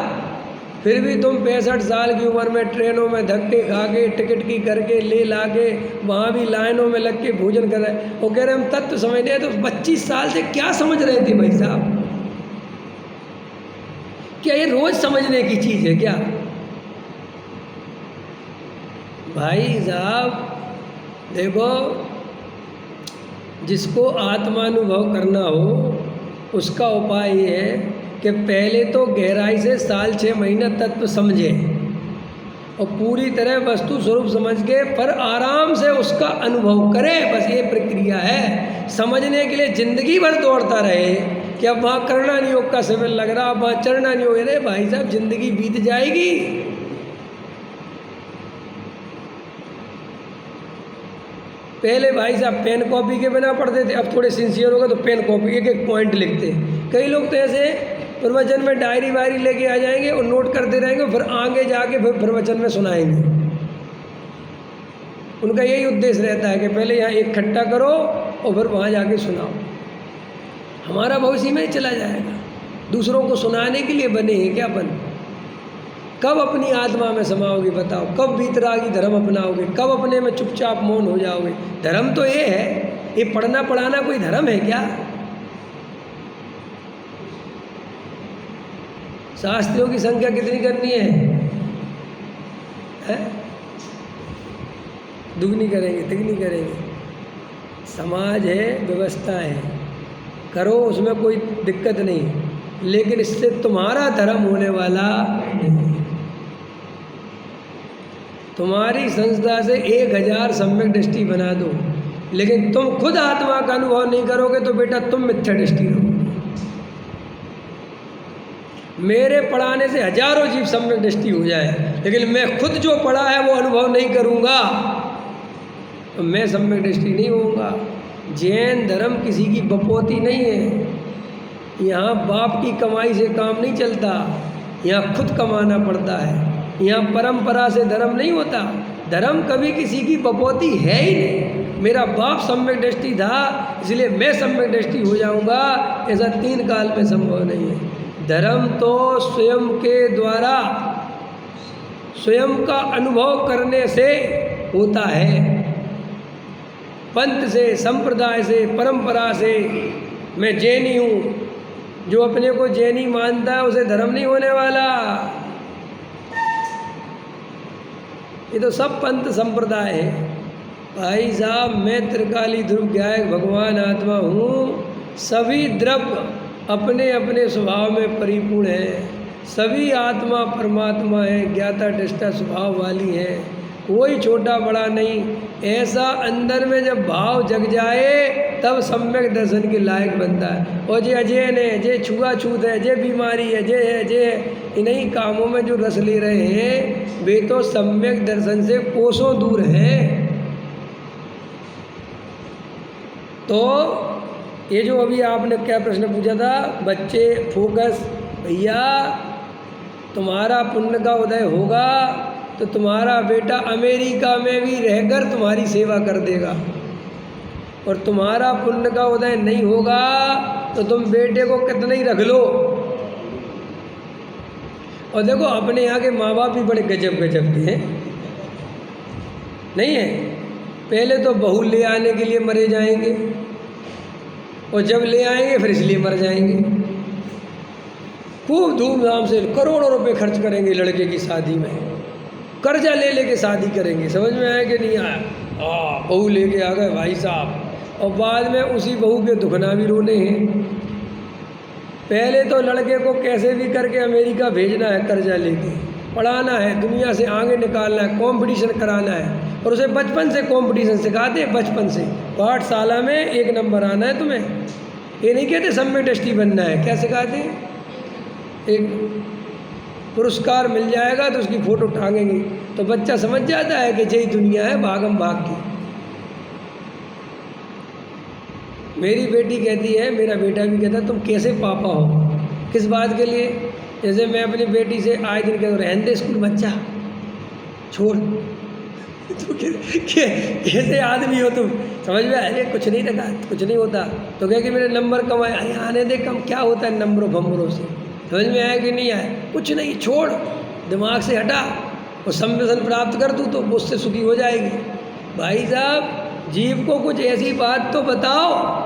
फिर भी तुम 65 साल की उम्र में ट्रेनों में धक्के खा के, टिकट की करके, ले ला के, वहाँ भी लाइनों में लग के भोजन कर रहे, वो कह रहे हम तत्व समझने हैं। तो 25 साल से क्या समझ रहे थे भाई साहब? क्या ये रोज समझने की चीज़ है क्या? भाई साहब देखो, जिसको आत्मानुभव करना हो उसका उपाय ये है कि पहले तो गहराई से साल 6 महीना तत्व समझे, और पूरी तरह वस्तु स्वरूप समझ के फिर आराम से उसका अनुभव करे। बस ये प्रक्रिया है। समझने के लिए जिंदगी भर दौड़ता रहे कि अब वहाँ करणानी योग का शिविर लग रहा, अब वहाँ चढ़ना नहीं हो। अरे भाई साहब, जिंदगी बीत जाएगी। पहले भाई साहब पेन कॉपी के बिना पढ़ते थे, अब थोड़े सिंसियर हो गए तो पेन कॉपी एक पॉइंट लिखते। कई लोग तो ऐसे प्रवचन में डायरी वायरी लेके आ जाएंगे और नोट करते रहेंगे, फिर आगे जाके फिर प्रवचन में सुनाएंगे। उनका यही उद्देश्य रहता है कि पहले यहाँ इकट्ठा करो और फिर वहाँ जाके सुनाओ। हमारा भविष्य में ही चला जाएगा। दूसरों को सुनाने के लिए बने हैं क्या अपन? कब अपनी आत्मा में समाओगे बताओ? कब वीतरागी धर्म अपनाओगे? कब अपने में चुपचाप मौन हो जाओगे? धर्म तो ये है, ये पढ़ना पढ़ाना कोई धर्म है क्या? शास्त्रियों की संख्या कितनी करनी है? दुगनी करेंगे, तिगनी करेंगे। समाज है, व्यवस्था है, करो, उसमें कोई दिक्कत नहीं, लेकिन इससे तुम्हारा धर्म होने वाला नहीं। तुम्हारी संस्था से 1000 सम्यक दृष्टि बना दो, लेकिन तुम खुद आत्मा का अनुभव नहीं करोगे तो बेटा तुम मिथ्या दृष्टि रहोगे। मेरे पढ़ाने से हजारों जीव सम्यक दृष्टि हो जाए, लेकिन मैं खुद जो पढ़ा है वो अनुभव नहीं करूँगा तो मैं सम्यक दृष्टि नहीं होऊंगा। जैन धर्म किसी की बपौती नहीं है। यहाँ बाप की कमाई से काम नहीं चलता, यहाँ खुद कमाना पड़ता है। यहाँ परंपरा से धर्म नहीं होता। धर्म कभी किसी की बपौती है ही नहीं। मेरा बाप सम्यक दृष्टि था इसलिए मैं सम्यक दृष्टि हो जाऊंगा, ऐसा 3 काल में संभव नहीं है। धर्म तो स्वयं के द्वारा स्वयं का अनुभव करने से होता है। पंथ से, संप्रदाय से, परंपरा से। मैं जैनी हूँ, जो अपने को जैनी मानता है उसे धर्म नहीं होने वाला। ये तो सब पंथ संप्रदाय है। भाई साहब, मैं त्रिकाली ध्रुव ज्ञायक भगवान आत्मा हूँ। सभी द्रव्य अपने अपने स्वभाव में परिपूर्ण है। सभी आत्मा परमात्मा है, ज्ञाता दृष्टा स्वभाव वाली है, कोई छोटा बड़ा नहीं। ऐसा अंदर में जब भाव जग जाए तब सम्यक दर्शन के लायक बनता है। और जे अजैन है, जे छुआछूत है, जे बीमारी है, जे इन्हीं कामों में जो रस ले रहे हैं वे तो सम्यक दर्शन से कोसों दूर हैं। तो ये जो अभी आपने क्या प्रश्न पूछा था, बच्चे फोकस, भैया तुम्हारा पुण्य का उदय होगा तो तुम्हारा बेटा अमेरिका में भी रहकर तुम्हारी सेवा कर देगा, और तुम्हारा पुण्य का उदय नहीं होगा तो तुम बेटे को कितना ही रख लो। और देखो अपने यहाँ के माँ बाप भी बड़े गजब गजब के हैं, नहीं है? पहले तो बहू ले आने के लिए मरे जाएंगे, और जब ले आएंगे फिर इसलिए मर जाएंगे। खूब धूमधाम से करोड़ों रुपए खर्च करेंगे लड़के की शादी में, कर्जा ले लेके शादी करेंगे। समझ में आया कि नहीं आया? बहू लेके आ गए भाई साहब, और बाद में उसी बहू के दुखना भी रोने हैं। पहले तो लड़के को कैसे भी करके अमेरिका भेजना है, कर्जा लेके पढ़ाना है, दुनिया से आगे निकालना है, कंपटीशन कराना है, और उसे बचपन से कंपटीशन सिखाते हैं। बचपन से पाठशाला में 1 नंबर आना है तुम्हें। ये नहीं कहते सम्यक दृष्टि बनना है, क्या सिखाते हैं? एक पुरस्कार मिल जाएगा तो उसकी फ़ोटो टांगेंगे, तो बच्चा समझ जाता है कि यही दुनिया है भागम भाग की। मेरी बेटी कहती है, मेरा बेटा भी कहता है, तुम कैसे पापा हो? किस बात के लिए? जैसे मैं अपनी बेटी से आए दिन कहता हूँ, रहने दे स्कूल बच्चा, छोड़। तो कैसे आदमी हो तुम? समझ में? अरे कुछ नहीं रखा, कुछ नहीं होता। तो कह कि मेरे नंबर कम आए। अरे आने दे, कम क्या होता है नंबरों फंबरों से? समझ में आया कि नहीं आया? कुछ नहीं, छोड़, दिमाग से हटा, और संवेदन प्राप्त कर तू तो मुझसे सुखी हो जाएगी। भाई साहब, जीव को कुछ ऐसी बात तो बताओ,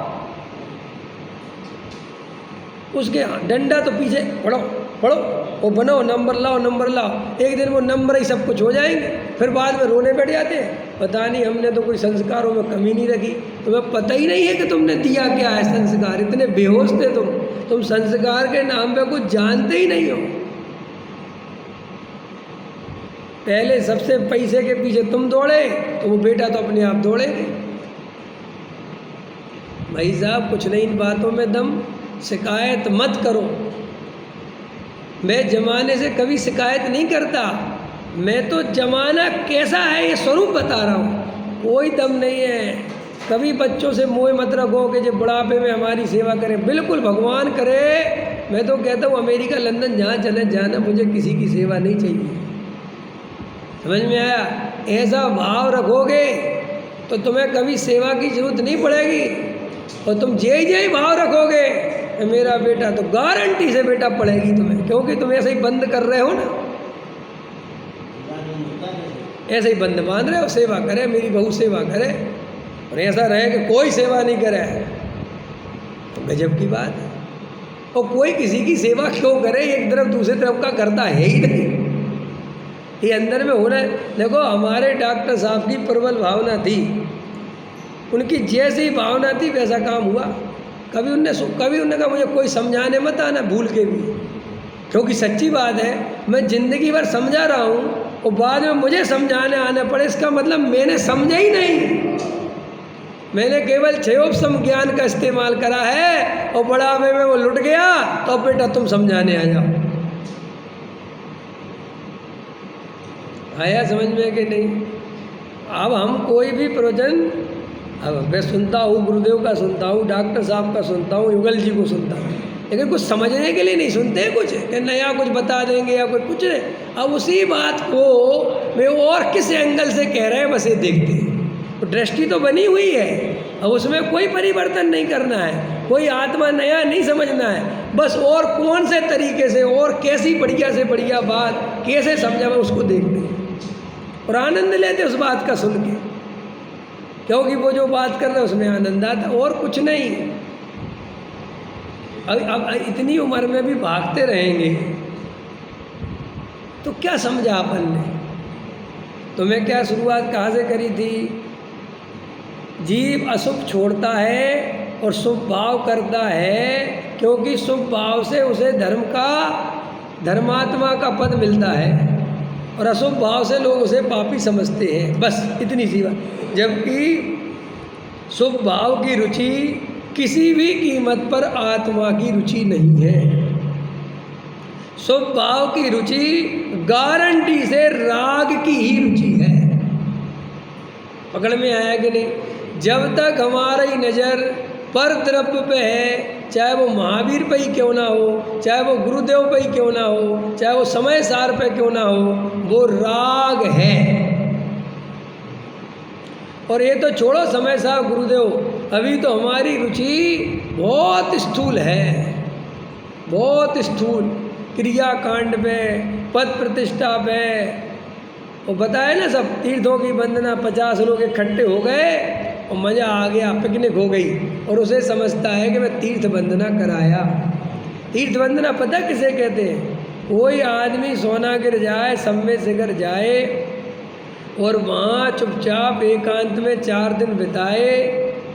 उसके डंडा तो पीछे पढ़ो पढ़ो, वो बनो, नंबर लाओ। एक दिन वो नंबर ही सब कुछ हो जाएंगे, फिर बाद में रोने बैठ जाते हैं। पता नहीं हमने तो कोई संस्कारों में कमी नहीं रखी, तुम्हें पता ही नहीं है कि तुमने दिया क्या है संस्कार। इतने बेहोश थे तुम संस्कार के नाम पे कुछ जानते ही नहीं हो। पहले सबसे पैसे के पीछे तुम दौड़े तो वो बेटा तो अपने आप दौड़ेंगे। भाई साहब, कुछ नहीं इन बातों में दम। शिकायत मत करो। मैं जमाने से कभी शिकायत नहीं करता, मैं तो जमाना कैसा है ये स्वरूप बता रहा हूँ। कोई दम नहीं है। कभी बच्चों से मोह मत रखो कि जो बुढ़ापे में हमारी सेवा करें। बिल्कुल भगवान करे। मैं तो कहता हूँ अमेरिका लंदन जहाँ चले जाना, मुझे किसी की सेवा नहीं चाहिए। समझ में आया? ऐसा भाव रखोगे तो तुम्हें कभी सेवा की जरूरत नहीं पड़ेगी। और तुम जय भाव रखोगे, मेरा बेटा, तो गारंटी से बेटा पड़ेगी तुम्हें, क्योंकि तुम ऐसे ही बंद कर रहे हो ना, ऐसे ही बंद मान रहे हो। सेवा करे, मेरी बहू सेवा करे, और ऐसा रहे कि कोई सेवा नहीं करे, तो गजब की बात है। और कोई किसी की सेवा क्यों करे? एक तरफ दूसरी तरफ का करता है ही नहीं। ये अंदर में होना है। देखो, हमारे डॉक्टर साहब की प्रबल भावना थी, उनकी जैसी भावना थी वैसा काम हुआ। कभी उनने कहा मुझे कोई समझाने मत आना, भूल के भी, क्योंकि सच्ची बात है, मैं ज़िंदगी भर समझा रहा हूँ और बाद में मुझे समझाने आना पड़े, इसका मतलब मैंने समझा ही नहीं। मैंने केवल क्षयोपम ज्ञान का इस्तेमाल करा है, और बुढ़ापे में वो लुट गया तो बेटा तुम समझाने आ जाओ। आया समझ में कि नहीं? अब हम कोई भी प्रवचन, अब मैं सुनता हूँ, गुरुदेव का सुनता हूँ, डॉक्टर साहब का सुनता हूँ, युगल जी को सुनता हूँ, लेकिन कुछ समझने के लिए नहीं सुनते कुछ कि नया कुछ बता देंगे या कोई कुछ नहीं। अब उसी बात को वे और किस एंगल से कह रहे हैं बस ये देखते हैं। तो दृष्टि तो बनी हुई है, अब उसमें कोई परिवर्तन नहीं करना है, कोई आत्मा नया नहीं समझना है, बस और कौन से तरीके से और कैसी बढ़िया से बढ़िया बात कैसे समझा उसको देखते हैं और आनंद लेते उस बात का सुन के, क्योंकि वो जो बात कर रहे हैं उसमें आनंद आता, और कुछ नहीं। अब इतनी उम्र में भी भागते रहेंगे तो क्या समझा अपन ने? तो मैं क्या शुरुआत कहाँ से करी थी? जीव अशुभ छोड़ता है और शुभ भाव करता है, क्योंकि शुभ भाव से उसे धर्मात्मा का पद मिलता है और अशुभ भाव से लोग उसे पापी समझते हैं, बस इतनी सी बात। जबकि शुभ भाव की रुचि किसी भी कीमत पर आत्मा की रुचि नहीं है। शुभ भाव की रुचि गारंटी से राग की ही रुचि है। पकड़ में आया कि नहीं? जब तक हमारी नज़र पर द्रव्य पे है, चाहे वो महावीर पे ही क्यों ना हो, चाहे वो गुरुदेव पे ही क्यों ना हो, चाहे वो समय सार पे क्यों ना हो, वो राग है। और ये तो छोड़ो समय सार गुरुदेव, अभी तो हमारी रुचि बहुत स्थूल है, बहुत स्थूल, क्रियाकांड में, पद प्रतिष्ठा पे। वो बताए ना सब तीर्थों की वंदना, 50 लोग इकट्ठे हो गए और मज़ा आ गया, पिकनिक हो गई, और उसे समझता है कि मैं तीर्थ वंदना कराया। तीर्थ वंदना पता किसे कहते हैं? कोई आदमी सोनागिर जाए, सम्मे शिखर जाए और वहाँ चुपचाप एकांत में 4 दिन बिताए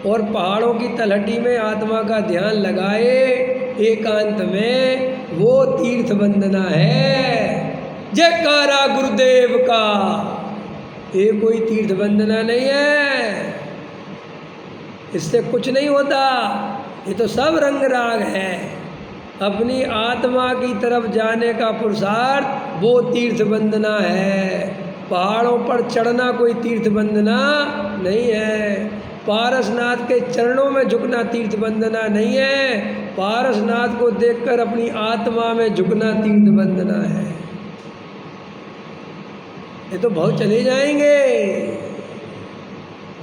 और पहाड़ों की तलहटी में आत्मा का ध्यान लगाए एकांत में, वो तीर्थ वंदना है। जयकारा गुरुदेव का। ये कोई तीर्थ वंदना नहीं है, इससे कुछ नहीं होता। ये तो सब रंग राग है। अपनी आत्मा की तरफ जाने का पुरुषार्थ वो तीर्थ वंदना है। पहाड़ों पर चढ़ना कोई तीर्थ वंदना नहीं है। पारसनाथ के चरणों में झुकना तीर्थ वंदना नहीं है। पारसनाथ को देखकर अपनी आत्मा में झुकना तीर्थ वंदना है। ये तो बहुत चले जाएंगे,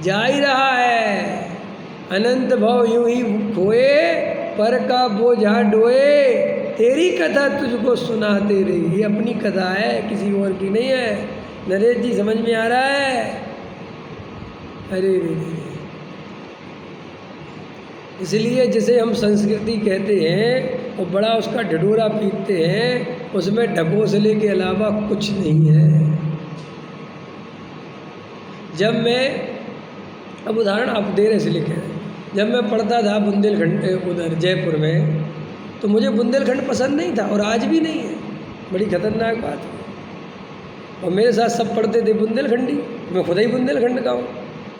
जा ही रहा है। अनंत भव यूं ही खोए, पर का बोझा डोए, तेरी कथा तुझको सुनाते रही। ये अपनी कथा है, किसी और की नहीं है। नरेश जी समझ में आ रहा है? अरे रे रे, इसलिए जिसे हम संस्कृति कहते हैं और बड़ा उसका ढिढोरा पीटते हैं, उसमें ढकोसले के अलावा कुछ नहीं है। जब मैं, अब उदाहरण आप दे रहे इसलिए कह रहे हैं, जब मैं पढ़ता था बुंदेलखंड उधर जयपुर में, तो मुझे बुंदेलखंड पसंद नहीं था और आज भी नहीं है। बड़ी खतरनाक बात है। और मेरे साथ सब पढ़ते थे बुंदेलखंडी, मैं खुद ही बुंदेलखंड का हूँ,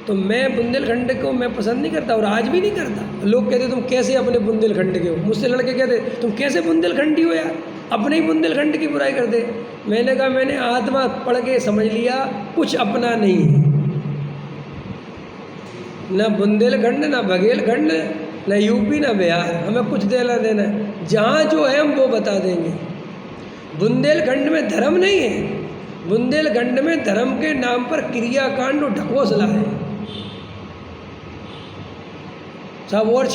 तो मैं बुंदेलखंड को मैं पसंद नहीं करता और आज भी नहीं करता। लोग कहते तुम कैसे अपने बुंदेलखंड के हो, मुझसे लड़के कहते तुम कैसे बुंदेलखंडी हो यार, अपने ही बुंदेलखंड की बुराई करते। मैंने कहा मैंने आत्मा पढ़ के समझ लिया कुछ अपना नहीं है, ना बुंदेलखंड, ना बघेलखंड, ना यूपी, ना बिहार, हमें कुछ देना देना है। जहाँ जो है हम वो बता देंगे। बुंदेलखंड में धर्म नहीं है, बुंदेलखंड में धर्म के नाम पर क्रियाकांड और ढकोसला है सब। और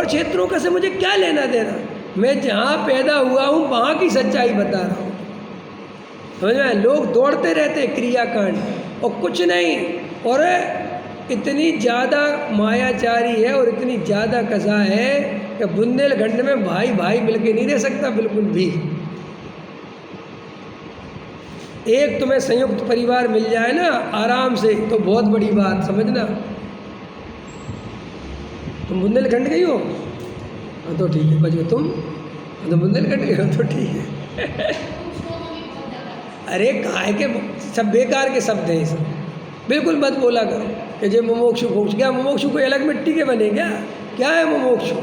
क्षेत्रों का से मुझे क्या लेना देना। मैं जहाँ पैदा हुआ हूँ वहाँ की सच्चाई बता रहा हूँ, समझ में? लोग दौड़ते रहते क्रियाकांड और कुछ नहीं, और इतनी ज़्यादा मायाचारी है और इतनी ज़्यादा कसा है कि बुंदेलखंड में भाई भाई मिलके नहीं रह सकता बिल्कुल भी। एक तुम्हें संयुक्त परिवार मिल जाए ना आराम से तो बहुत बड़ी बात, समझना। तुम बुंदेलखंड के ही हो? हाँ तो ठीक है, बच गए तुम। तो बुंदेलखंड के हो तो ठीक है। अरे काहे के सब बेकार के शब्द हैं सब, बिल्कुल मत बोला करो कि जो मुमुक्षु खोक्ष। क्या मुमुक्षु कोई अलग मिट्टी के बने क्या है मुमुक्षु?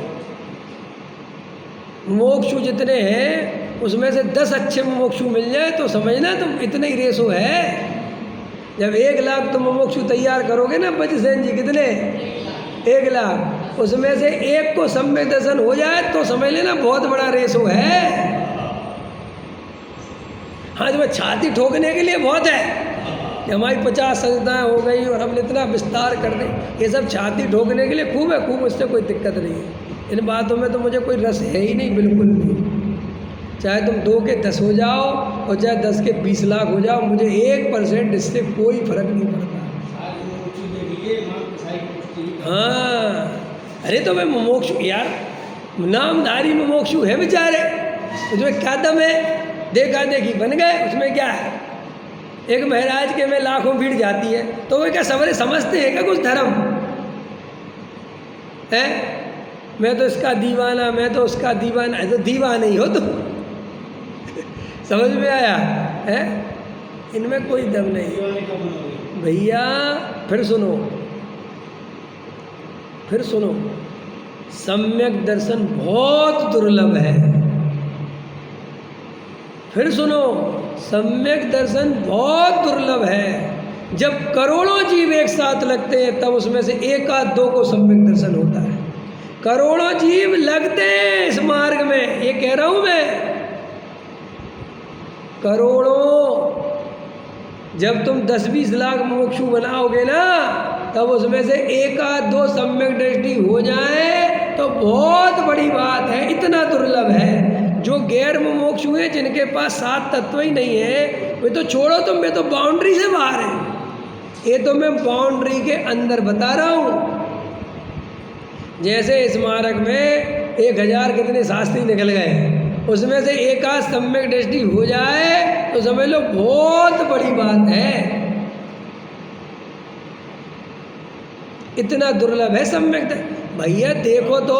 मुमुक्षु जितने हैं उसमें से 10 अच्छे मुमुक्षु मिल जाए तो समझना तुम इतने ही रेसो है। जब 1 लाख तुम मुमुक्षु तैयार करोगे ना बजसेन जी, कितने? 1 लाख, उसमें से एक को सम्यक दर्शन हो जाए तो समझ लेना बहुत बड़ा रेशो है। हाँ, जो छाती ठोकने के लिए बहुत है कि हमारी 50 संस्थाएं हो गई और हमने इतना विस्तार कर दें, ये सब छाती ठोकने के लिए खूब है, खूब, उससे कोई दिक्कत नहीं है। इन बातों में तो मुझे कोई रस है ही नहीं, बिल्कुल नहीं। चाहे तुम 2 के 10 हो जाओ और चाहे 10 के 20 लाख हो जाओ, मुझे 1% इससे कोई फर्क नहीं पड़ता। हाँ, अरे तो मैं मुमुक्षु यार, नामधारी मुमुक्षु है बेचारे, उसमें क्या दम है? देखा देखी बन गए, उसमें क्या है? एक महाराज के में लाखों भीड़ जाती है तो वो क्या सबरे समझते हैं क्या कुछ धर्म है? मैं तो इसका दीवाना, मैं तो उसका दीवाना, तो दीवाना ही हो तुम। समझ में आया है? इनमें कोई दम नहीं भैया। फिर सुनो, सम्यक दर्शन बहुत दुर्लभ है। फिर सुनो, सम्यक दर्शन बहुत दुर्लभ है। जब करोड़ों जीव एक साथ लगते हैं तब उसमें से 1 आध 2 को सम्यक दर्शन होता है। करोड़ों जीव लगते हैं इस मार्ग में, ये कह रहा हूं मैं, करोड़ों। जब तुम 10-20 लाख मुमुक्षु बनाओगे ना, तब उसमें से 1 आध 2 सम्यक दृष्टि हो जाए तो बहुत बड़ी बात है। इतना दुर्लभ है। जो गैर मुमुक्षु हैं, जिनके पास 7 तत्व ही नहीं है, वे तो छोड़ो तुम, मैं तो बाउंड्री से बाहर है। ये तो मैं बाउंड्री के अंदर बता रहा हूँ। जैसे स्मारक में 1000 कितने शास्त्री निकल गए, उसमें से 1 आध सम्यक दृष्टि हो जाए तो समझ लो बहुत बड़ी बात है। इतना दुर्लभ है सम्यक दर्शन। भैया देखो तो,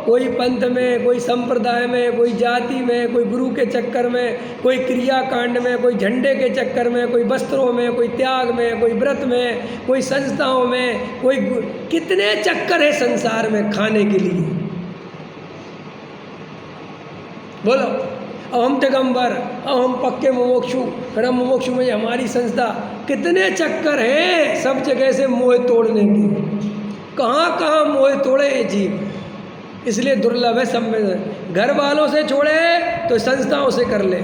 कोई पंथ में, कोई संप्रदाय में, कोई जाति में, कोई गुरु के चक्कर में, कोई क्रियाकांड में, कोई झंडे के चक्कर में, कोई वस्त्रों में, कोई त्याग में, कोई व्रत में, कोई संस्थाओं में, कोई कितने चक्कर है संसार में खाने के लिए। बोलो, अब हम दिगंबर, अब हम पक्के मुमुक्षु, फिर हम मुमुक्षु में हमारी संस्था, कितने चक्कर हैं सब जगह से मोह तोड़ने के। कहाँ कहाँ मोह तोड़े ये जीव, इसलिए दुर्लभ है सब में। घर वालों से छोड़े तो संस्थाओं से कर ले,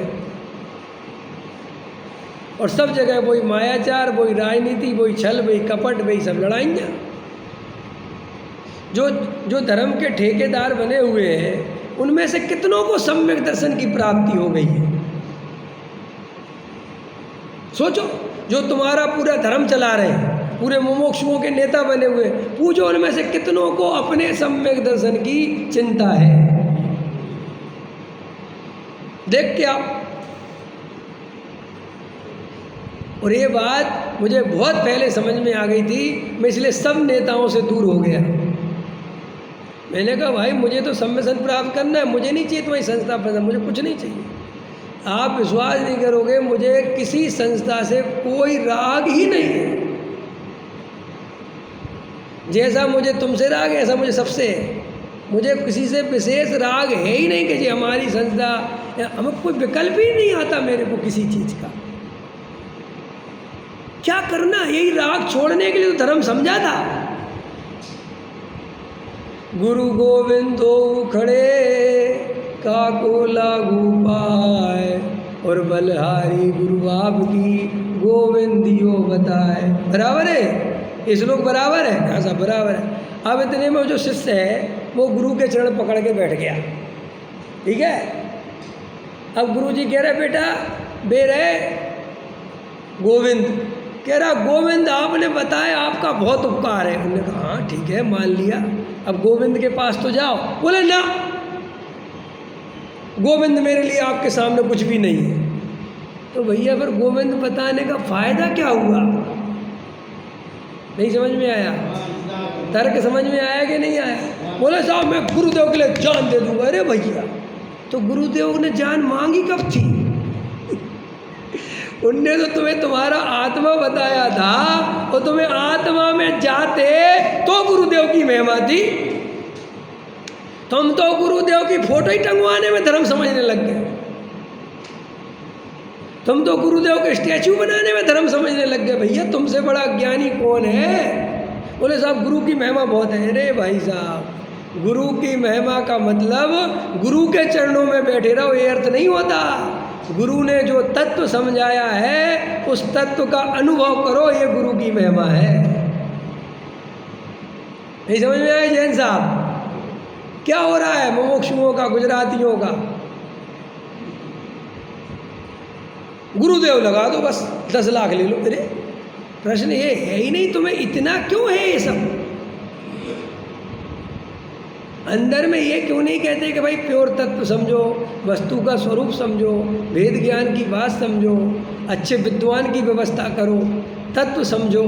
और सब जगह वही मायाचार, वही राजनीति, वही छल, वही कपट, वही सब लड़ाइयाँ। जो धर्म के ठेकेदार बने हुए हैं, उनमें से कितनों को सम्यक दर्शन की प्राप्ति हो गई है? सोचो, जो तुम्हारा पूरा धर्म चला रहे हैं, पूरे मुमुक्षुओं के नेता बने हुए, पूछो उनमें से कितनों को अपने सम्यक दर्शन की चिंता है? देख क्या। और ये बात मुझे बहुत पहले समझ में आ गई थी, मैं इसलिए सब नेताओं से दूर हो गया। मैंने कहा भाई मुझे तो सम्मेलन प्राप्त करना है, मुझे नहीं चाहिए तुम्हारी संस्था पसंद, मुझे कुछ नहीं चाहिए। आप विश्वास नहीं करोगे, मुझे किसी संस्था से कोई राग ही नहीं है। जैसा मुझे तुमसे राग है, ऐसा मुझे सबसे है। मुझे किसी से विशेष राग है ही नहीं कि जी हमारी संस्था, हमें कोई विकल्प ही नहीं आता मेरे को किसी चीज़ का। क्या करना, यही राग छोड़ने के लिए तो धर्म समझा था। गुरु गोविंदो खड़े काको लागू पाए, और बलहारी गुरु आपकी गोविंदियो बताए। बराबर है, ये श्लोक बराबर है? कहाँ सा बराबर है। अब इतने में जो शिष्य है वो गुरु के चरण पकड़ के बैठ गया, ठीक है। अब गुरु जी कह रहे बेटा बेर है गोविंद, कह रहा गोविंद आपने बताया आपका बहुत उपकार है। उन्होंने कहा हाँ ठीक है मान लिया, अब गोविंद के पास तो जाओ। बोले ना, गोविंद मेरे लिए आपके सामने कुछ भी नहीं है। तो भैया फिर गोविंद बताने का फायदा क्या हुआ? नहीं समझ में आया? तर्क समझ में आया कि नहीं आया? बोले साहब मैं गुरुदेव के लिए जान दे दूंगा। अरे भैया, तो गुरुदेव ने जान मांगी कब थी? उनने तो तुम्हें तुम्हारा आत्मा बताया था, और तुम्हें आत्मा में जाते तो गुरुदेव की महिमा थी। तुम तो गुरुदेव की फोटो ही टंगवाने में धर्म समझने लग गए। तुम तो गुरुदेव के स्टैचू बनाने में धर्म समझने लग गए। भैया तुमसे बड़ा ज्ञानी कौन है? बोले साहब गुरु की महिमा बहुत है। अरे भाई साहब, गुरु की महिमा का मतलब गुरु के चरणों में बैठे रहो, ये अर्थ नहीं होता। गुरु ने जो तत्व समझाया है उस तत्व का अनुभव करो, ये गुरु की महिमा है। नहीं समझ में आए जैन साहब? क्या हो रहा है मुमुक्षुओं का, गुजरातियों का? गुरुदेव लगा दो बस, 10 लाख ले लो। अरे प्रश्न ये है ही नहीं, तुम्हें इतना क्यों है ये सब? अंदर में ये क्यों नहीं कहते कि भाई प्योर तत्व समझो, वस्तु का स्वरूप समझो, वेद ज्ञान की बात समझो, अच्छे विद्वान की व्यवस्था करो, तत्व समझो,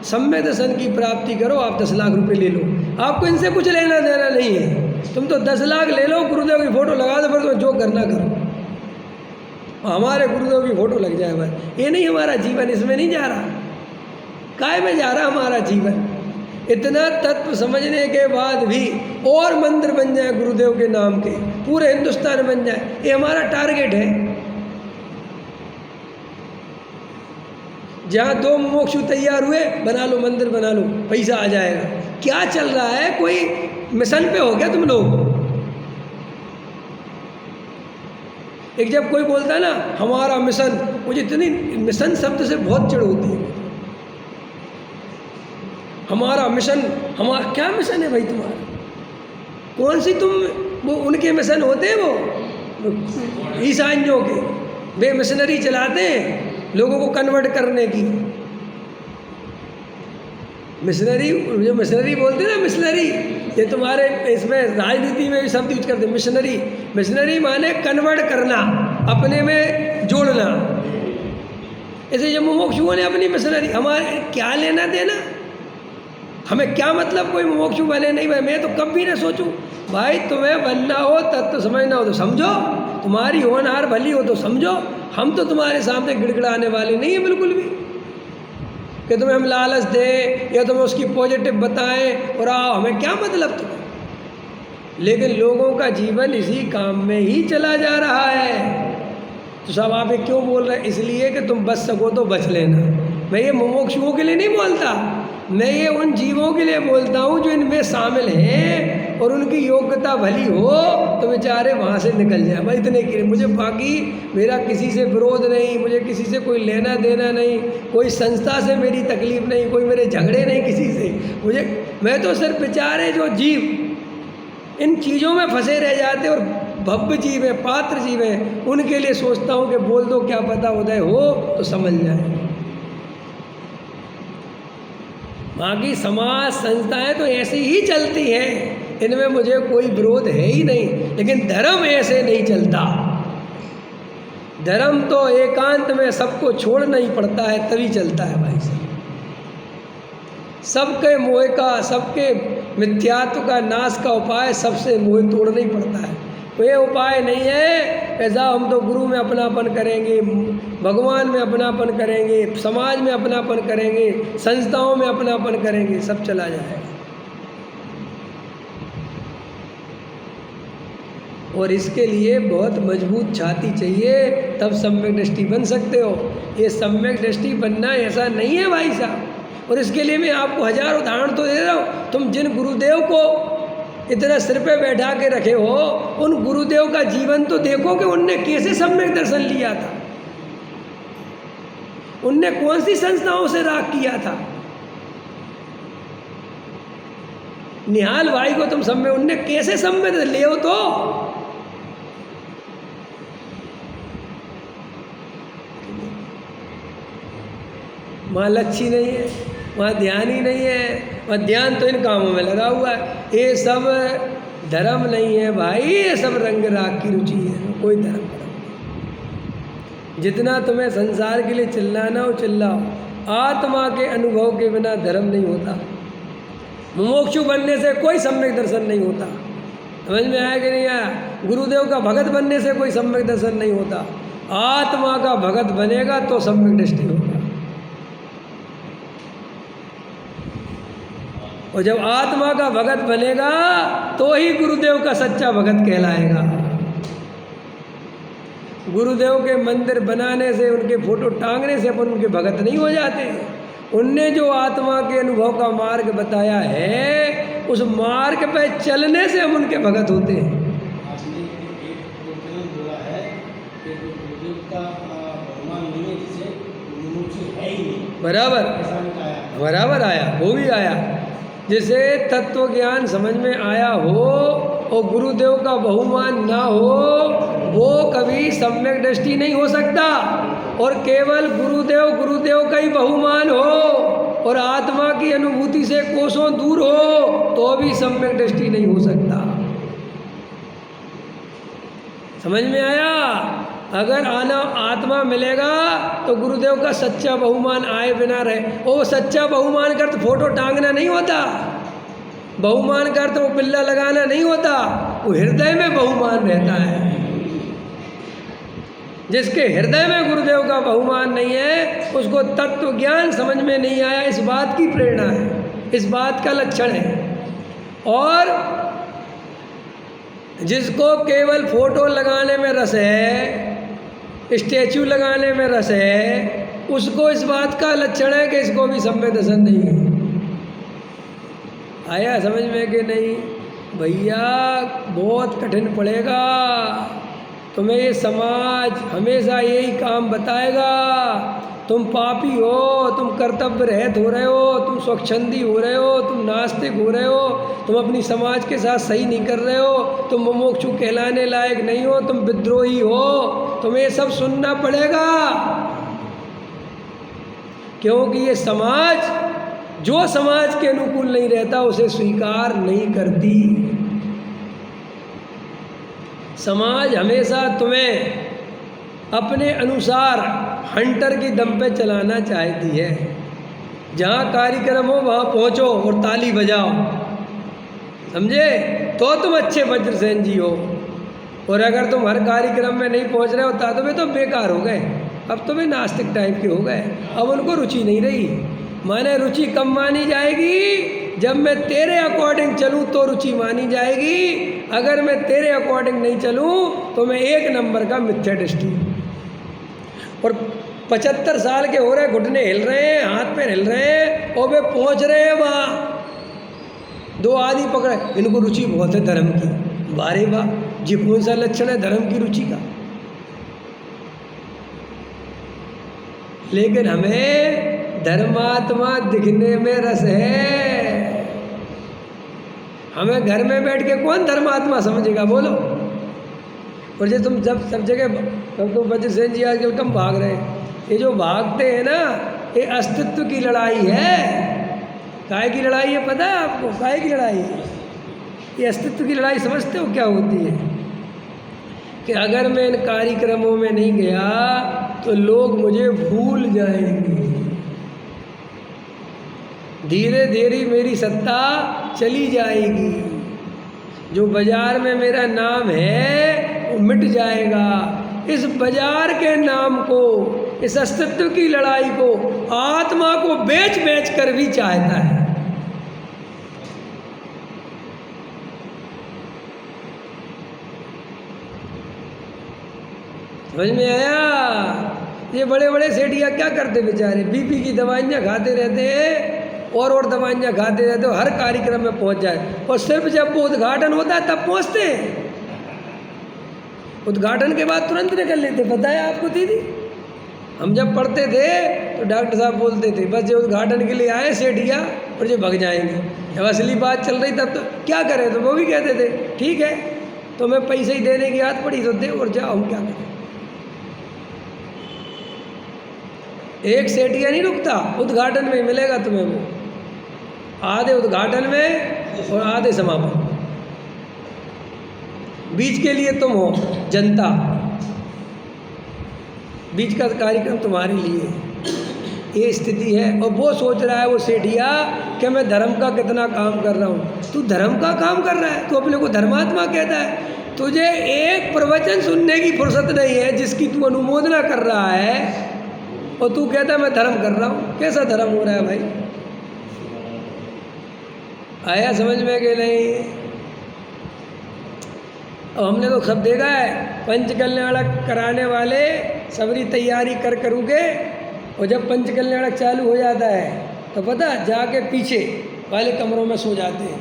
सम्य दर्शन की प्राप्ति करो, आप 10 लाख रुपए ले लो। आपको इनसे कुछ लेना देना नहीं है। तुम तो 10 लाख ले लो, गुरुदेव की फोटो लगा दो, फिर तुम जो करना करो, हमारे गुरुदेव की फोटो लग जाए बस। ये नहीं हमारा जीवन, इसमें नहीं जा रहा। काय में जा रहा हमारा जीवन? इतना तत्व समझने के बाद भी और मंदिर बन जाए गुरुदेव के नाम के, पूरे हिंदुस्तान बन जाए, ये हमारा टारगेट है। जहाँ 2 मुमुक्षु तैयार हुए, बना लो मंदिर, बना लो, पैसा आ जाएगा। क्या चल रहा है? कोई मिशन पे हो क्या तुम लोग? एक जब कोई बोलता है ना हमारा मिशन, मुझे इतनी मिशन शब्द से बहुत चिढ़ होती है। हमारा मिशन, हमारा क्या मिशन है भाई तुम्हारा? कौन सी तुम, वो उनके मिशन होते हैं, वो ईसाइयों के, वे मिशनरी चलाते हैं लोगों को कन्वर्ट करने की। मिशनरी, जो मिशनरी बोलते हैं ना, मिशनरी, ये तुम्हारे इसमें राजनीति में भी शब्द यूज करते हैं मिशनरी। मिशनरी माने कन्वर्ट करना, अपने में जोड़ना। ऐसे जो मुमुक्षुओं ने अपनी मिशनरी, हमारे क्या लेना देना? हमें क्या मतलब कोई मुमुक्षु बने नहीं बने? मैं तो कभी ना सोचूं भाई, तुम्हें बनना हो, तत्व समझना हो तो समझो, तुम्हारी होनहार भली हो तो समझो। हम तो तुम्हारे सामने गिड़गिड़ाने वाले नहीं है बिल्कुल भी, कि तुम्हें हम लालच दें या तुम्हें उसकी पॉजिटिव बताएं और आओ, हमें क्या मतलब तुम्हें। लेकिन लोगों का जीवन इसी काम में ही चला जा रहा है। तो सब आप ये क्यों बोल रहे हैं? इसलिए कि तुम बच सको तो बच लेना। मैं ये मुमुक्षुओं के लिए नहीं बोलता, मैं ये उन जीवों के लिए बोलता हूँ जो इनमें शामिल हैं और उनकी योग्यता भली हो तो बेचारे वहाँ से निकल जाए। मैं इतने के लिए, मुझे बाकी मेरा किसी से विरोध नहीं, मुझे किसी से कोई लेना देना नहीं, कोई संस्था से मेरी तकलीफ नहीं, कोई मेरे झगड़े नहीं किसी से। मैं तो सिर्फ बेचारे जो जीव इन चीज़ों में फंसे रह जाते और भव्य जीव है, पात्र जीव है, उनके लिए सोचता हूँ कि बोल दो, क्या पता उदय हो तो समझ जाए। बाकी समाज संस्थाएं तो ऐसी ही चलती हैं, इनमें मुझे कोई विरोध है ही नहीं। लेकिन धर्म ऐसे नहीं चलता। धर्म तो एकांत में सबको छोड़ना ही पड़ता है, तभी चलता है भाई साहब। सबके मोह का, सबके मिथ्यात्व का नाश का उपाय सबसे मोह तोड़ना ही पड़ता है। कोई उपाय नहीं है ऐसा हम तो गुरु में अपनापन करेंगे, भगवान में अपनापन करेंगे, समाज में अपनापन करेंगे, संस्थाओं में अपनापन करेंगे, सब चला जाएगा। और इसके लिए बहुत मजबूत छाती चाहिए, तब सम्यक दृष्टि बन सकते हो। ये सम्यक दृष्टि बनना ऐसा नहीं है भाई साहब। और इसके लिए मैं आपको 1000 उदाहरण तो दे रहा हूँ। तुम जिन गुरुदेव को इतना सिर पे बैठा के रखे हो, उन गुरुदेव का जीवन तो देखो कि उनने कैसे सम्यक दर्शन लिया था, उनने कौन सी संस्थाओं से राग किया था। निहाल भाई को तुम सम्य, उनने कैसे सम्य ले हो तो वहाँ लक्ष्य नहीं है, वहाँ ध्यान ही नहीं है। वहाँ ध्यान तो इन कामों में लगा हुआ है। ये सब धर्म नहीं है भाई, ये सब रंग राग की रुचि है, कोई धर्म नहीं। जितना तुम्हें संसार के लिए चिल्लाना हो चिल्लाओ, आत्मा के अनुभव के बिना धर्म नहीं होता। मुमुक्षु बनने से कोई सम्यक दर्शन नहीं होता। समझ में आया कि नहीं आया? गुरुदेव का भगत बनने से कोई सम्यक दर्शन नहीं होता। आत्मा का भगत बनेगा तो सम्यक दृष्टि होगा। और जब आत्मा का भगत बनेगा तो ही गुरुदेव का सच्चा भगत कहलाएगा। गुरुदेव के मंदिर बनाने से, उनके फोटो टांगने से अपन उनके भगत नहीं हो जाते। उनने जो आत्मा के अनुभव का मार्ग बताया है, उस मार्ग पे चलने से हम उनके भगत होते हैं। आपने एक बोला है कि गुरुदेव का भगवान नहीं है, जिसे मुमुक्षु है ही नहीं। बराबर, ऐसा नहीं आया। बराबर आया, वो भी आया। जिसे तत्व ज्ञान समझ में आया हो और गुरुदेव का बहुमान ना हो, वो कभी सम्यक दृष्टि नहीं हो सकता। और केवल गुरुदेव का ही बहुमान हो और आत्मा की अनुभूति से कोसों दूर हो, तो भी सम्यक दृष्टि नहीं हो सकता। समझ में आया? अगर आत्मा मिलेगा तो गुरुदेव का सच्चा बहुमान आए बिना रहे। वो सच्चा बहुमान कर तो फोटो टांगना नहीं होता, बहुमान कर तो वो बिल्ला लगाना नहीं होता, वो हृदय में बहुमान रहता है। जिसके हृदय में गुरुदेव का बहुमान नहीं है, उसको तत्व ज्ञान समझ में नहीं आया, इस बात की प्रेरणा है, इस बात का लक्षण है। और जिसको केवल फोटो लगाने में रस है, स्टैचू लगाने में रस है, उसको इस बात का लक्षण है कि इसको भी सम्यक दर्शन नहीं है। आया समझ में कि नहीं? भैया बहुत कठिन पड़ेगा तुम्हें। ये समाज हमेशा यही काम बताएगा, तुम पापी हो, तुम कर्तव्य रहित हो रहे हो, तुम स्वच्छंदी हो रहे हो, तुम नास्तिक हो रहे हो, तुम अपनी समाज के साथ सही नहीं कर रहे हो, तुम मुमुक्षु कहलाने लायक नहीं हो, तुम विद्रोही हो। तुम्हें ये सब सुनना पड़ेगा, क्योंकि ये समाज, जो समाज के अनुकूल नहीं रहता उसे स्वीकार नहीं करती। समाज हमेशा तुम्हें अपने अनुसार हंटर की दम पे चलाना चाहती है। जहाँ कार्यक्रम हो वहाँ पहुँचो और ताली बजाओ, समझे? तो तुम अच्छे वज्रसेन जी हो। और अगर तुम हर कार्यक्रम में नहीं पहुँच रहे हो तो वे तो बेकार हो गए, अब तो वे नास्तिक टाइप के हो गए, अब उनको रुचि नहीं रही। माने रुचि कम मानी जाएगी जब मैं तेरे अकॉर्डिंग चलूँ तो रुचि मानी जाएगी, अगर मैं तेरे अकॉर्डिंग नहीं चलूँ तो मैं एक नंबर का मिथ्या दृष्टि। और 75 साल के हो रहे, घुटने हिल रहे हैं, हाथ पैर हिल रहे हैं, और वे पहुँच रहे हैं वहाँ। 2 आदमी पकड़े, इनको रुचि बहुत है धर्म की। बारे वाह, ये कौन सा लक्षण है धर्म की रुचि का? लेकिन हमें धर्मात्मा दिखने में रस है। हमें घर में बैठ के कौन धर्मात्मा समझेगा, बोलो? और जो तुम जब सब जगह, तो वज्रसेन जी आजकल कम भाग रहे हैं। ये जो भागते हैं ना, ये अस्तित्व की लड़ाई है। काय की लड़ाई है पता है आपको? काय की लड़ाई है ये? अस्तित्व की लड़ाई समझते हो क्या होती है? कि अगर मैं इन कार्यक्रमों में नहीं गया तो लोग मुझे भूल जाएंगे। धीरे धीरे मेरी सत्ता चली जाएगी, जो बाजार में मेरा नाम है वो मिट जाएगा। इस बाजार के नाम को, इस अस्तित्व की लड़ाई को आत्मा को बेच बेच कर भी चाहता है। समझ में आया? ये बड़े बड़े सेठिया क्या करते बेचारे? बीपी की दवाइयाँ खाते रहते हैं और दवाइयाँ खाते रहते हो, हर कार्यक्रम में पहुंच जाए, और सिर्फ जब वो उद्घाटन होता है तब पहुंचते हैं। उद्घाटन के बाद तुरंत निकल लेते। पता है आपको दीदी, हम जब पढ़ते थे तो डॉक्टर साहब बोलते थे बस जो उद्घाटन के लिए आए सेठिया और जो भग जाएंगे। जब असली बात चल रही तब तो क्या करें, तो वो भी कहते थे ठीक है तो मैं पैसे ही देने की आदत पड़ी तो दे और जाओ, हम क्या करें। एक सेठिया नहीं रुकता, उद्घाटन में मिलेगा तुम्हें वो, आधे उद्घाटन में और आधे समापन। बीच के लिए तुम हो जनता, बीच का कार्यक्रम तुम्हारे लिए, ये स्थिति है। और वो सोच रहा है वो सेठिया कि मैं धर्म का कितना काम कर रहा हूँ। तू धर्म का काम कर रहा है, तू अपने को धर्मात्मा कहता है। तुझे एक प्रवचन सुनने की फुर्सत नहीं है जिसकी तू अनुमोदना कर रहा है, और तू कहता है मैं धर्म कर रहा हूँ। कैसा धर्म हो रहा है भाई? आया समझ में कि नहीं? अब हमने तो सब देखा है, पंचकल्याणक कराने वाले सबरी तैयारी कर करूँ के, और जब पंचकल्याणक चालू हो जाता है तो पता जाके पीछे वाले कमरों में सो जाते हैं,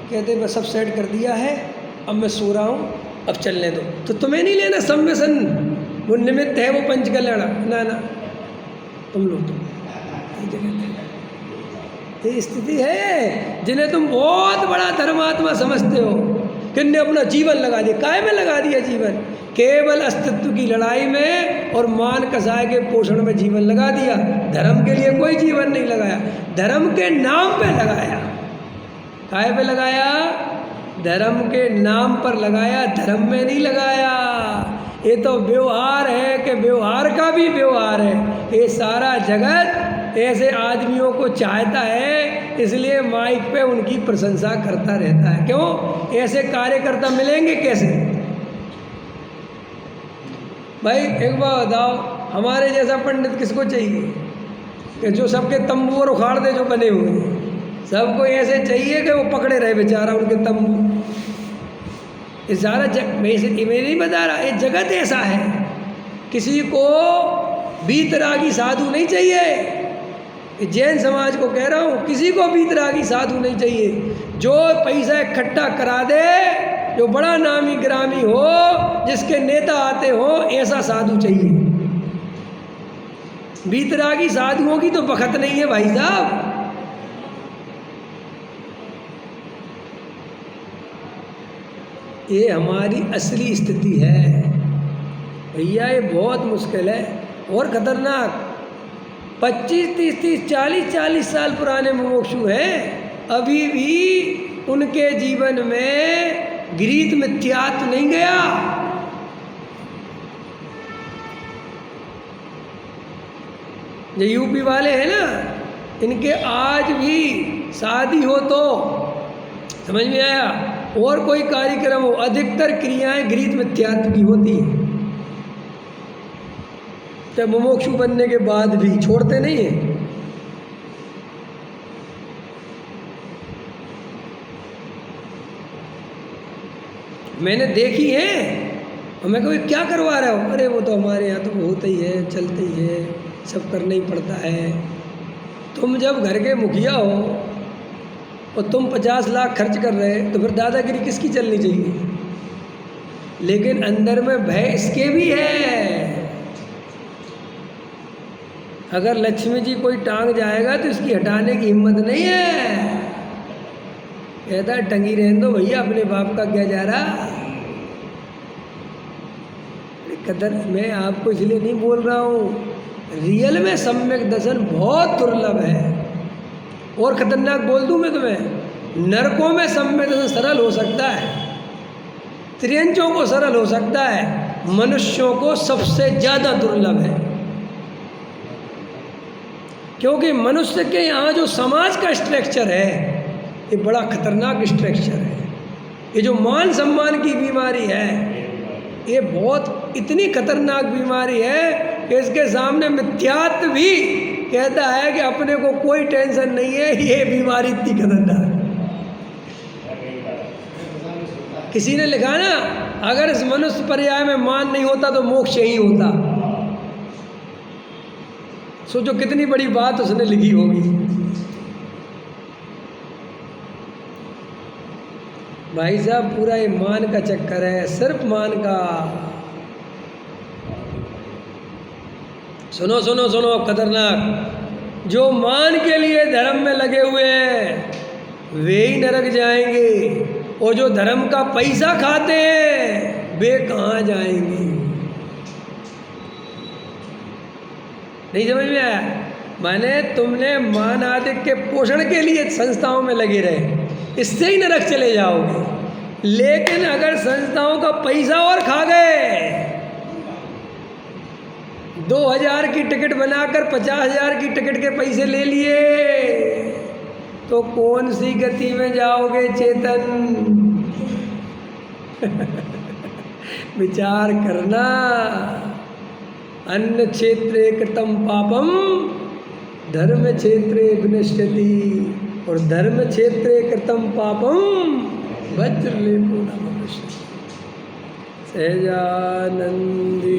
कहते बस सब सेट कर दिया है, अब मैं सो रहा हूँ, अब चलने दो। तो तुम्हें नहीं लेना सम्मेसन, वो निमित्त है वो पंचकल्याणक, ना ना तुम लो, तुम ये स्थिति है जिन्हें तुम बहुत बड़ा धर्मात्मा समझते हो, किन्ने अपना जीवन लगा दिया। काय में लगा दिया जीवन? केवल अस्तित्व की लड़ाई में और मान कसाय के पोषण में जीवन लगा दिया। धर्म के लिए कोई जीवन नहीं लगाया, धर्म के नाम पे लगाया। काय पे लगाया? धर्म के नाम पर लगाया, धर्म में नहीं लगाया। ये तो व्यवहार है कि व्यवहार का भी व्यवहार है। ये सारा जगत ऐसे आदमियों को चाहता है, इसलिए माइक पे उनकी प्रशंसा करता रहता है। क्यों? ऐसे कार्यकर्ता मिलेंगे कैसे? भाई एक बात बताओ, हमारे जैसा पंडित किसको चाहिए कि जो सबके तंबू और उखाड़ दे जो बने हुए हैं? सबको ऐसे चाहिए कि वो पकड़े रहे बेचारा उनके तंबू। ये सारा मैं नहीं बता रहा, ये जगत ऐसा है। किसी को बीतरागी साधु नहीं चाहिए। जैन समाज को कह रहा हूँ, किसी को बीतरागी साधु नहीं चाहिए। जो पैसा इकट्ठा करा दे, जो बड़ा नामी ग्रामी हो, जिसके नेता आते हो, ऐसा साधु चाहिए। बीतरागी साधुओं की तो बखत नहीं है भाई साहब। ये हमारी असली स्थिति है भैया, ये बहुत मुश्किल है और खतरनाक। 25, 30, 30, 40 साल पुराने मुमुक्षु हैं, अभी भी उनके जीवन में गृहीत मिथ्यात्व नहीं गया। जो यूपी वाले हैं ना, इनके आज भी शादी हो तो समझ में आया, और कोई कार्यक्रम हो, अधिकतर क्रियाएं गृहीत मिथ्यात्व की होती हैं। चाहे मुमुक्षु बनने के बाद भी छोड़ते नहीं है। मैंने देखी है, और मैं कहूँ क्या करवा रहे हो? अरे वो तो हमारे यहाँ तो होता ही है, चलता ही है, सब करना ही पड़ता है। तुम जब घर के मुखिया हो और तुम 50 लाख खर्च कर रहे, तो फिर दादागिरी किसकी चलनी चाहिए? लेकिन अंदर में भय इसके भी है। अगर लक्ष्मी जी कोई टांग जाएगा तो इसकी हटाने की हिम्मत नहीं है। कहता है टंगी रहने दो भैया, अपने बाप का क्या जा रहा। कदर मैं आपको इसलिए नहीं बोल रहा हूँ, रियल में सम्यक दर्शन बहुत दुर्लभ है। और खतरनाक बोल दूं मैं तुम्हें, नरकों में सम्यक दर्शन सरल हो सकता है, त्रियंचों को सरल हो सकता है, मनुष्यों को सबसे ज़्यादा दुर्लभ है। क्योंकि मनुष्य के यहाँ जो समाज का स्ट्रक्चर है, ये बड़ा खतरनाक स्ट्रक्चर है। ये जो मान सम्मान की बीमारी है, ये बहुत इतनी खतरनाक बीमारी है कि इसके सामने मिथ्यात्व भी कहता है कि अपने को कोई टेंशन नहीं है। ये बीमारी इतनी खतरनाक। किसी ने लिखा ना, अगर इस मनुष्य पर्याय में मान नहीं होता तो मोक्ष ही होता। सोचो कितनी बड़ी बात उसने लिखी होगी। भाई साहब पूरा ये मान का चक्कर है, सिर्फ मान का। सुनो सुनो सुनो, खतरनाक। जो मान के लिए धर्म में लगे हुए हैं वे ही नरक जाएंगे, और जो धर्म का पैसा खाते हैं वे कहाँ जाएंगे? नहीं समझ में आया? माने तुमने मान आदि के पोषण के लिए संस्थाओं में लगे रहे, इससे ही नरक चले जाओगे। लेकिन अगर संस्थाओं का पैसा और खा गए, 2000 की टिकट बनाकर 50,000 की टिकट के पैसे ले लिए, तो कौन सी गति में जाओगे चेतन? विचार करना। अन्य क्षेत्रे कृतं पापम धर्म क्षेत्रे विनश्यति, और धर्म क्षेत्रे कृतं पापम वज्रलेपो न भविष्यति। सहजानंद